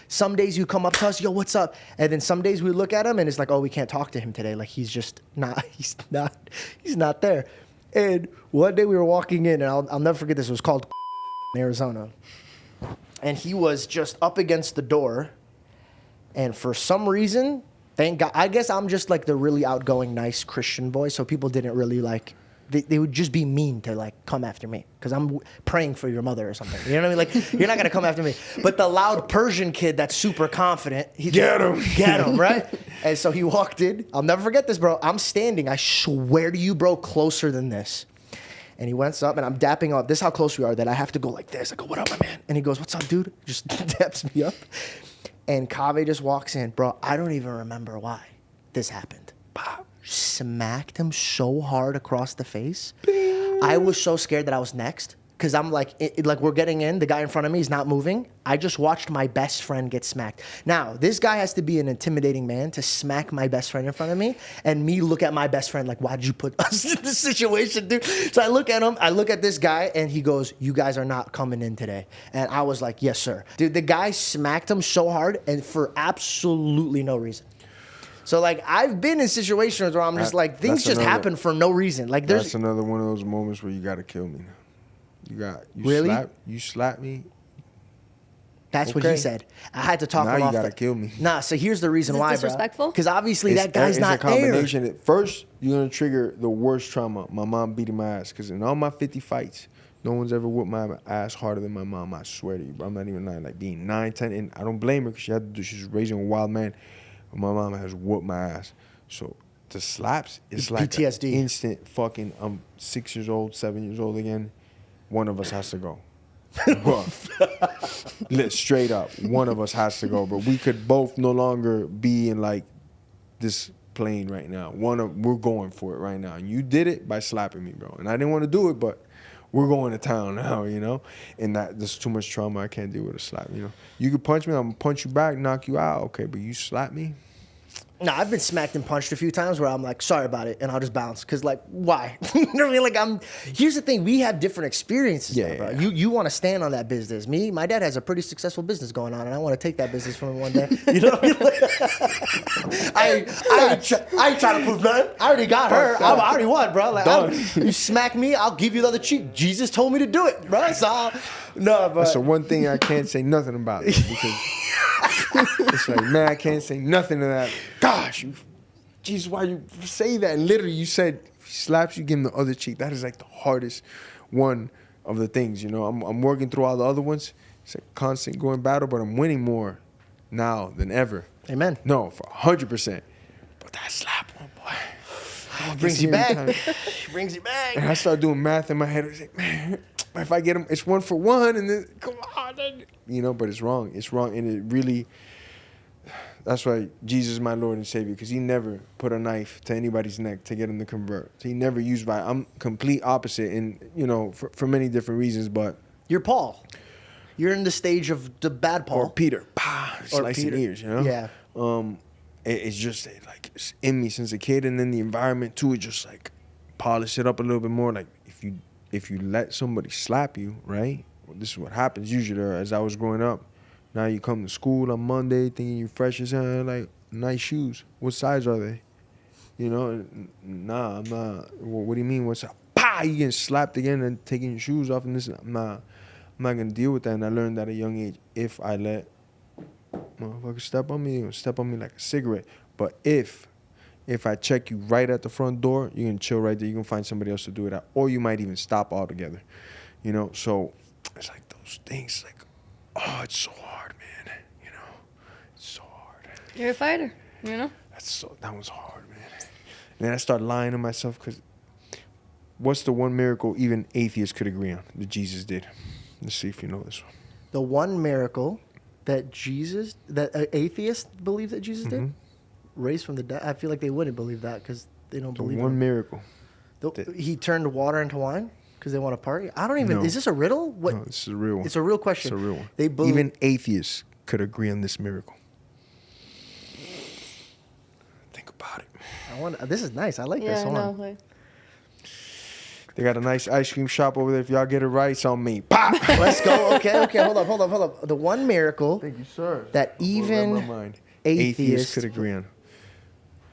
Some days he'd come up to us, yo, what's up? And then some days we look at him and it's like, oh, we can't talk to him today. Like he's not there. And one day we were walking in and I'll never forget this. It was called in Arizona. And he was just up against the door. And for some reason, thank God, I guess I'm just like the really outgoing, nice Christian boy. So people didn't really like, they would just be mean to like come after me because I'm praying for your mother or something. You know what I mean? Like, you're not going to come after me. But the loud Persian kid that's super confident, get him, right? And so he walked in. I'll never forget this, bro. I'm standing, I swear to you, bro, closer than this. And he went up and I'm dapping up. This is how close we are that I have to go like this. I go, what up, my man? And he goes, what's up, dude? Just daps me up. And Kave just walks in. Bro, I don't even remember why this happened. Pop. Smacked him so hard across the face. I was so scared that I was next. Because I'm like, like we're getting in. The guy in front of me is not moving. I just watched my best friend get smacked. Now, this guy has to be an intimidating man to smack my best friend in front of me. And me look at my best friend like, why did you put us in this situation, dude? So I look at him. I look at this guy. And he goes, you guys are not coming in today. And I was like, yes, sir. Dude, the guy smacked him so hard and for absolutely no reason. So, like, I've been in situations where I'm just like, things just happen for no reason. Like, that's another one of those moments where you got to kill me. You slap me. That's what he said. I had to talk him off. Now you gotta kill me. Nah, so here's the reason why, bro. Disrespectful? Because obviously that guy's not there. It's a combination. At first, you're gonna trigger the worst trauma. My mom beating my ass. Because in all my 50 fights, no one's ever whooped my ass harder than my mom. I swear to you, bro. I'm not even lying. Like being 9, 10, and I don't blame her because she's raising a wild man. But my mom has whooped my ass. So the slaps, it's like PTSD. Instant fucking. I'm 6 years old, 7 years old again. One of us has to go. Straight up, one of us has to go. But we could both no longer be in like this plane right now. We're going for it right now. And you did it by slapping me, bro. And I didn't want to do it, but we're going to town now, you know. And there's too much trauma. I can't deal with a slap, you know. You could punch me, I'm gonna punch you back, knock you out, okay. But you slap me. No, I've been smacked and punched a few times where I'm like, sorry about it, and I'll just bounce. Because, like, why? You know what I mean? Like, here's the thing. We have different experiences, though, bro. You want to stand on that business. My dad has a pretty successful business going on, and I want to take that business from him one day. You know what I mean? I ain't trying to prove nothing. I already got her. I already won, bro. Like, you smack me, I'll give you the other cheek. Jesus told me to do it, bro. So, no, but... That's the one thing I can't say nothing about, because... It's like, man, I can't say nothing to that. Gosh, Jesus, why you say that? And literally, you said, if he slaps you, give him the other cheek. That is like the hardest one of the things, you know. I'm working through all the other ones. It's a constant going battle, but I'm winning more now than ever. Amen. No, for 100%. But that slap one, boy. Brings you back. Brings you back. And I start doing math in my head. I was like, man, if I get him, it's 1 for 1. And then, come on. You know, but it's wrong. It's wrong. And it really... That's why Jesus is my Lord and Savior, because he never put a knife to anybody's neck to get them to convert. He never used violence. I'm complete opposite, and you know, for many different reasons. But you're Paul. You're in the stage of the bad Paul. Or Peter. Slicing ears, you know? Yeah. It's just like it's in me since a kid, and then the environment too. It just like polish it up a little bit more. Like if you let somebody slap you, right? Well, this is what happens usually. As I was growing up. Now you come to school on Monday thinking you're fresh as hell, like, nice shoes. What size are they? You know, nah, I'm not. What do you mean, what's up? Pow! you getting slapped again and taking your shoes off and this. I'm not gonna deal with that. And I learned at a young age, if I let motherfuckers step on me, they're gonna step on me like a cigarette. But if I check you right at the front door, you can chill right there. You can find somebody else to do it out, or you might even stop altogether. You know, so it's like those things. Like, oh, it's so hard, man. You know, it's so hard. You're a fighter, you know? That was hard, man. And then I started lying to myself because what's the one miracle even atheists could agree on that Jesus did? Let's see if you know this one. The one miracle that atheists believe that Jesus did, raised from the dead. I feel like they wouldn't believe that because they don't believe one him. miracle. He turned water into wine because they want to party. I don't even. No. Is this a riddle? What? No, this is a real one. It's a real question. It's a real one. They believe. Even atheists could agree on this miracle. Think about it. This is nice. I like this. Yeah, Hold no. on. Like, They got a nice ice cream shop over there. If y'all get it right, it's on me. Pop! Let's go. Okay. Hold up. The one miracle Thank you, sir. that even atheists could agree on.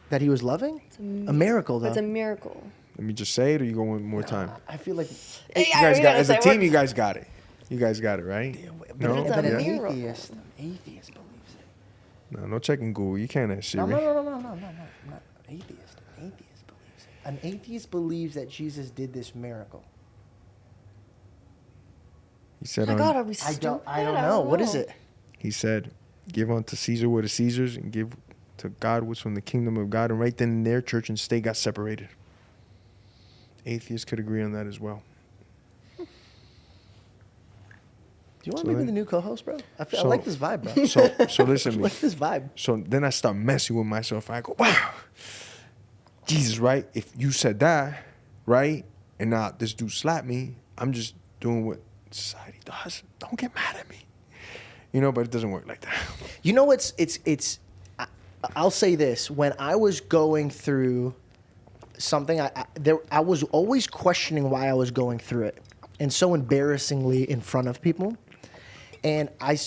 that he was loving? A miracle, though. it's a miracle. Let me just say it, or you go one more time? I feel like Hey, You guys we got gotta as a say team. what- You guys got it. You guys got it, right? No, It's a but an miracle. atheist believes it. no checking Google. You can't ask Siri. No. Not atheist. An atheist believes it. An atheist believes that Jesus did this miracle. He said, Oh my God, are we I stupid? don't know. What is it? He said, give unto Caesar what is Caesar's and give to God what's from the kingdom of God. And right then and there, church and state got separated. Atheists could agree on that as well. Do you want to be the new co-host, bro? I So- like this vibe, bro. So listen to I me. like this vibe. So then I start messing with myself. I go, wow, Jesus, right? If you said that, right, and now this dude slapped me, I'm just doing what society does. Don't get mad at me. You know, but it doesn't work like that. You know what's I'll say this. When I was going through something, I was always questioning why I was going through it, and so embarrassingly in front of people. And I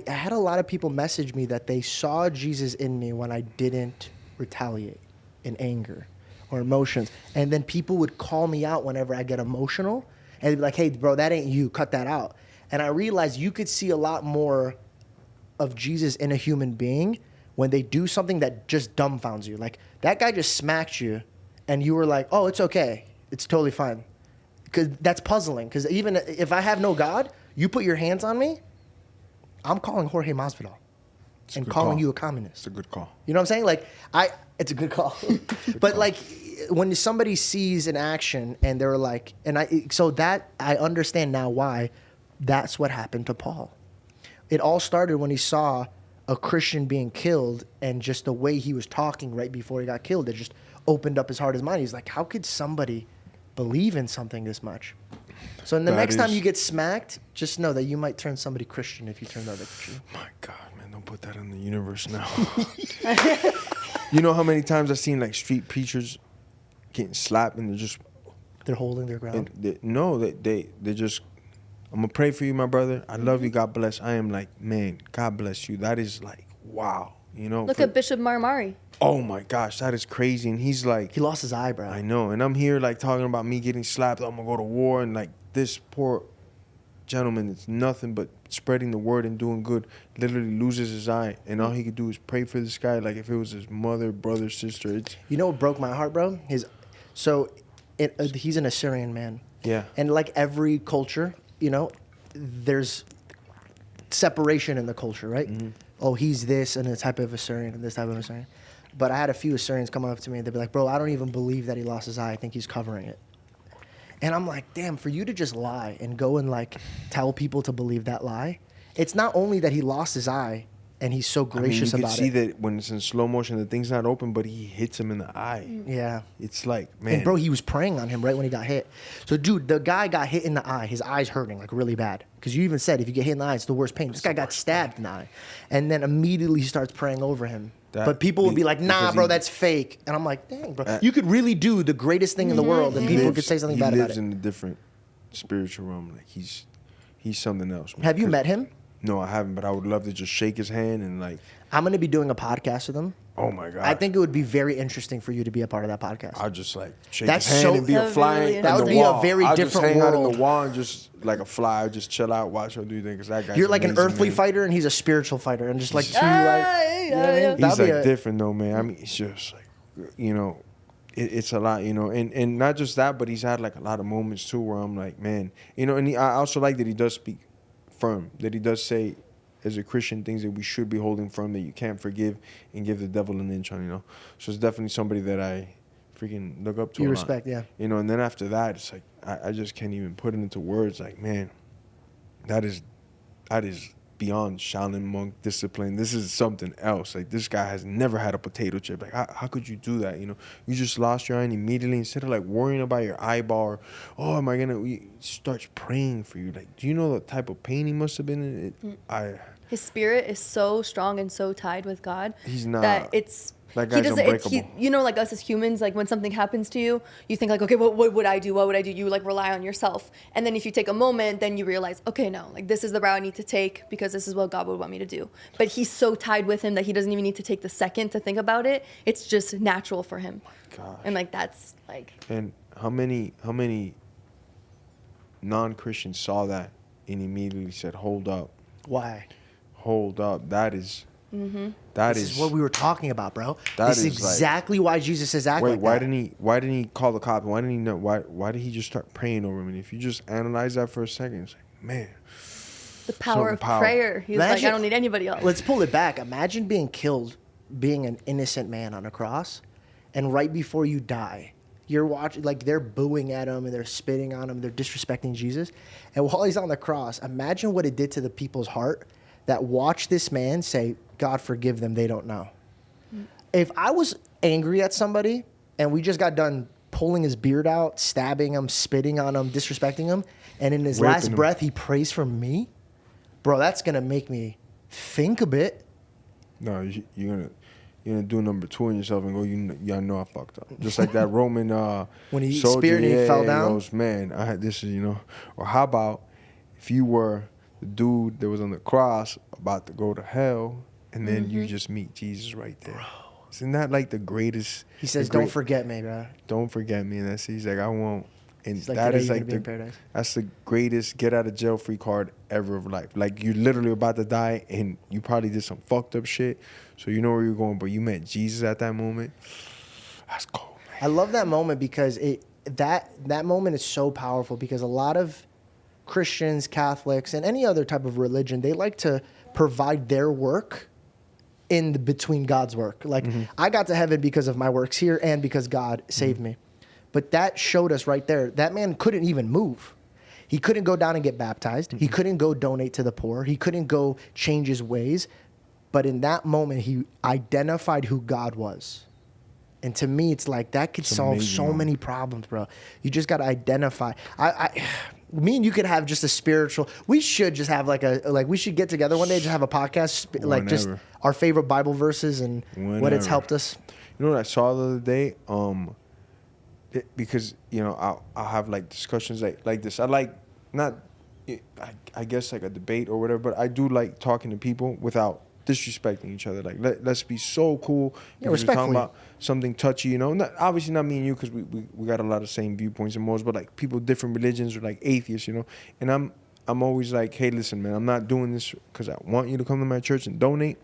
had a lot of people message me that they saw Jesus in me when I didn't retaliate in anger or emotions. And then people would call me out whenever I get emotional, and they'd be like, hey, bro, that ain't you. Cut that out. And I realized you could see a lot more of Jesus in a human being when they do something that just dumbfounds you. Like, that guy just smacked you, and you were like, oh, it's okay. It's totally fine. Because that's puzzling. Because even if I have no God, you put your hands on me, I'm calling Jorge Masvidal and calling you a communist. It's a good call. You know what I'm saying? Like, it's a good call. But like, when somebody sees an action and they're like, so that I understand now why that's what happened to Paul. It all started when he saw a Christian being killed, and just the way he was talking right before he got killed, it just opened up his heart, his mind. He's like, how could somebody believe in something this much? So the next time you get smacked, just know that you might turn somebody Christian if you turn the other Christian. My God, man, don't put that in the universe now. You know how many times I've seen like street preachers getting slapped and They're holding their ground. they just, I'm gonna pray for you, my brother. I love you. God bless. I am like, man, God bless you. That is like, wow. You know. Look at Bishop Marmari. Oh my gosh, that is crazy. And he's like, He lost his eyebrow. I know. And I'm here like talking about me getting slapped. I'm gonna go to war, and like this poor gentleman, it's nothing but spreading the word and doing good, literally loses his eye, and all he could do is pray for this guy like if it was his mother, brother, sister. You know what broke my heart, bro? He's an Assyrian man. Yeah. And like every culture, you know, there's separation in the culture, right? Mm-hmm. Oh, he's this and a type of Assyrian and this type of Assyrian. But I had a few Assyrians come up to me and they'd be like, bro, I don't even believe that he lost his eye. I think he's covering it. And I'm like, damn, for you to just lie and go and like tell people to believe that lie, it's not only that he lost his eye and he's so gracious you about can see it. that when it's in slow motion, the thing's not open, but he hits him in the eye. Yeah. It's like, man. And bro, he was praying on him right when he got hit. So dude, the guy got hit in the eye. His eye's hurting like really bad. Because you even said if you get hit in the eye, it's the worst pain. This guy got stabbed in the eye. And then immediately he starts praying over him. But people would be like, nah, bro, that's fake. And I'm like, dang, bro. You could really do the greatest thing in the world and people could say something bad about He lives it. in a different spiritual realm. Like he's something else, man. Have you met him? No, I haven't, but I would love to just shake his hand and like. I'm going to be doing a podcast with him. Oh my God. I think it would be very interesting for you to be a part of that podcast. I'll just like shake That's his hand so- and be a That would be fly really in That the would be a wall. very I'll different just hang out in world. the wall and just like a fly. I'll just chill out, watch what do you think? Because that guy's You're like an amazing, earthly man. fighter and he's a spiritual fighter. And just like two, like, yeah, you know what I mean? yeah. He's That'd be like a- different though, man. I mean, it's just like, you know, it's a lot, you know, and not just that, but he's had like a lot of moments too where I'm like, man, you know, and I also like that he does speak firm, that he does say, as a Christian, things that we should be holding firm, that you can't forgive and give the devil an inch on, you know. So it's definitely somebody that I freaking look up to. You a lot. respect, yeah. You know, and then after that, it's like I just can't even put it into words. Like, man, that is beyond Shaolin monk discipline. This is something else. Like, this guy has never had a potato chip. Like, how could you do that? You know, you just lost your eye and immediately, instead of like worrying about your eyeball or, oh, am I gonna? He starts praying for you. Like, do you know the type of pain he must have been in? His spirit is so strong and so tied with God. He's not. That it's. That He guy's doesn't. unbreakable. You know, like us as humans, like when something happens to you, you think like, okay, what would I do? What would I do? You like rely on yourself, and then if you take a moment, then you realize, okay, no, like this is the route I need to take because this is what God would want me to do. But he's so tied with him that he doesn't even need to take the second to think about it. It's just natural for him. Gosh. And like that's like. And how many non-Christians saw that and immediately said, hold up. Why? Hold up. That is This is what we were talking about, bro. That This is is like- exactly why Jesus says act wait, like why that. didn't he call the cop? Why didn't he know? Why did he just start praying over him? And if you just analyze that for a second, it's like, man, The power of power. prayer. He's like, Imagine- I don't need anybody else. Let's pull it back. Imagine being killed, being an innocent man on a cross, and right before you die, you're watching, like they're booing at him and they're spitting on him, they're disrespecting Jesus. And while he's on the cross, imagine what it did to the people's heart that watched this man say, God forgive them, they don't know. If I was angry at somebody and we just got done pulling his beard out, stabbing him, spitting on him, disrespecting him, and in his Raping last him. breath he prays for me, bro, that's gonna make me think a bit. no, you're gonna do number 2 on yourself and go, y'all know I fucked up. Just like that Roman When he soldier, speared and he fell down? Goes, man, this is, you know. Or how about if you were the dude that was on the cross about to go to hell, and then you just meet Jesus right there. Isn't that like the greatest? He says, the "Don't great- forget me, bro." Don't forget me. And that's, he's like, I won't. And He's like, that "Today is you're like gonna be in paradise." that's the greatest get out of jail free card ever of life. Like, you're literally about to die and you probably did some fucked up shit. So you know where you're going, but you met Jesus at that moment. That's cool, man. I love that moment because that moment is so powerful because a lot of Christians, Catholics, and any other type of religion, they like to provide their work in between God's work. Like, I got to heaven because of my works here and because God saved me. But that showed us right there, that man couldn't even move. He couldn't go down and get baptized. He couldn't go donate to the poor. He couldn't go change his ways. But in that moment, he identified who God was. And to me, it's like that could solve amazing, so man. many problems, bro. You just got to identify. Me and you could have just a spiritual. We should just have we should get together one day, just have a podcast, like just Whenever. our favorite Bible verses and what it's Whenever. helped us. You know what I saw the other day? Because, you know, I'll have like discussions like this. I like not, I guess like a debate or whatever, but I do like talking to people without disrespecting each other. Like, let's be so cool. Yeah, because we're talking respectfully. about something touchy, you know. Obviously not me and you, because we got a lot of same viewpoints and morals, but like people different religions or like atheists, you know. And I'm always like, hey, listen, man, I'm not doing this because I want you to come to my church and donate.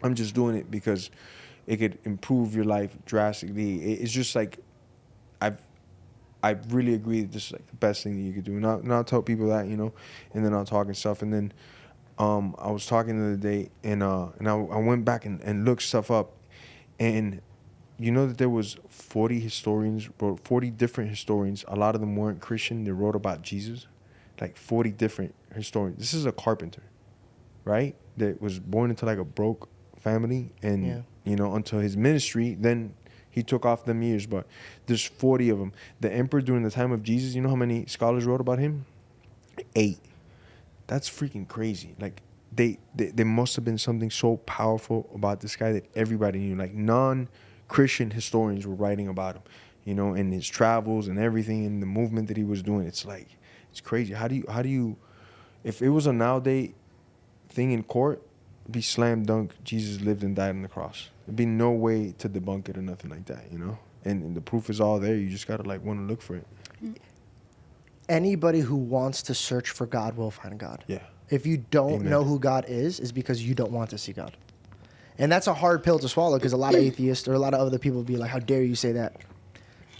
I'm just doing it because it could improve your life drastically. It's just like, I really agree that this is like the best thing that you could do. And I'll tell people that, you know, and then I'll talk and stuff. And then I was talking the other day, and I went back and looked stuff up. And you know that there was 40 different historians. A lot of them weren't Christian. They wrote about Jesus. Like 40 different historians. This is a carpenter, right? That was born into like a broke family. And, Yeah. you know, until his ministry, then he took off them years. But there's 40 of them. The emperor during the time of Jesus, you know how many scholars wrote about him? 8. That's freaking crazy. Like, they must have been something so powerful about this guy that everybody knew. Like, non-Christian historians were writing about him, you know, and his travels and everything and the movement that he was doing. It's like, it's crazy. How do you, if it was a nowadays thing in court, it'd be slam dunk. Jesus lived and died on the cross. There'd be no way to debunk it or nothing like that, you know. And the proof is all there. You just gotta like want to look for it. Anybody who wants to search for God will find God. Yeah. If you don't Amen. know who God is because you don't want to see God. And that's a hard pill to swallow because a lot of atheists or a lot of other people will be like, how dare you say that?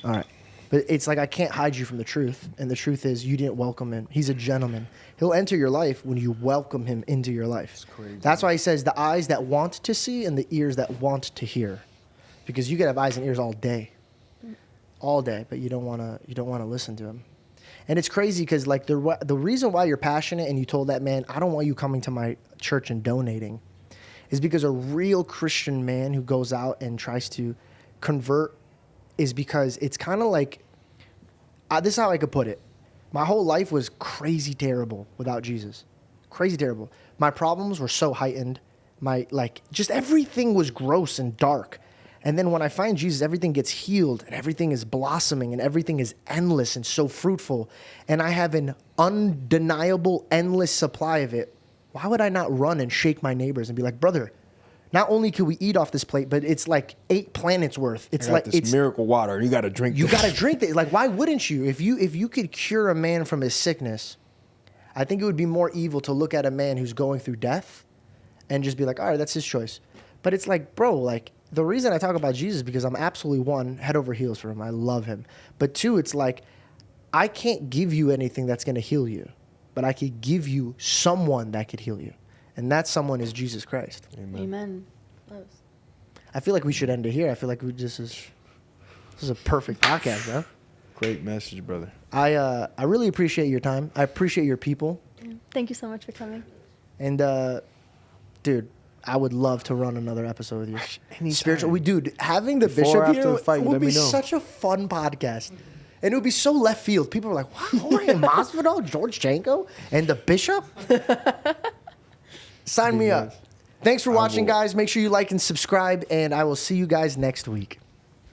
All right. But it's like I can't hide you from the truth. And the truth is you didn't welcome him. He's a gentleman. He'll enter your life when you welcome him into your life. That's why he says the eyes that want to see and the ears that want to hear. Because you could have eyes and ears all day. All day, but you don't want to listen to him. And it's crazy because like the reason why you're passionate and you told that man, I don't want you coming to my church and donating, is because a real Christian man who goes out and tries to convert is because it's kind of like, this is how I could put it. My whole life was crazy terrible without Jesus. Crazy terrible. My problems were so heightened. Just everything was gross and dark. And then when I find Jesus, everything gets healed and everything is blossoming and everything is endless and so fruitful. And I have an undeniable, endless supply of it. Why would I not run and shake my neighbors and be like, brother, not only can we eat off this plate, but it's like 8 planets worth. It's like this miracle water. You got to drink. You got to drink it. Like, why wouldn't you? If you could cure a man from his sickness, I think it would be more evil to look at a man who's going through death and just be like, all right, that's his choice. But it's like, bro, like the reason I talk about Jesus is because I'm absolutely, one, head over heels for him. I love him. But two, it's like I can't give you anything that's going to heal you, but I could give you someone that could heal you. And that someone is Jesus Christ. Amen. Close. I feel like we should end it here. I feel like this is a perfect podcast, bro. Great message, brother. I really appreciate your time. I appreciate your people. Yeah. Thank you so much for coming. And dude, I would love to run another episode with you. Anytime. Spiritual. Dude, having the Before bishop or after here the fight, would let be me know. such a fun podcast. And it would be so left field. People are like, what? Jorge Masvidal, George Janko, and the bishop? Sign me up. Thanks for watching, guys. Make sure you like and subscribe, and I will see you guys next week.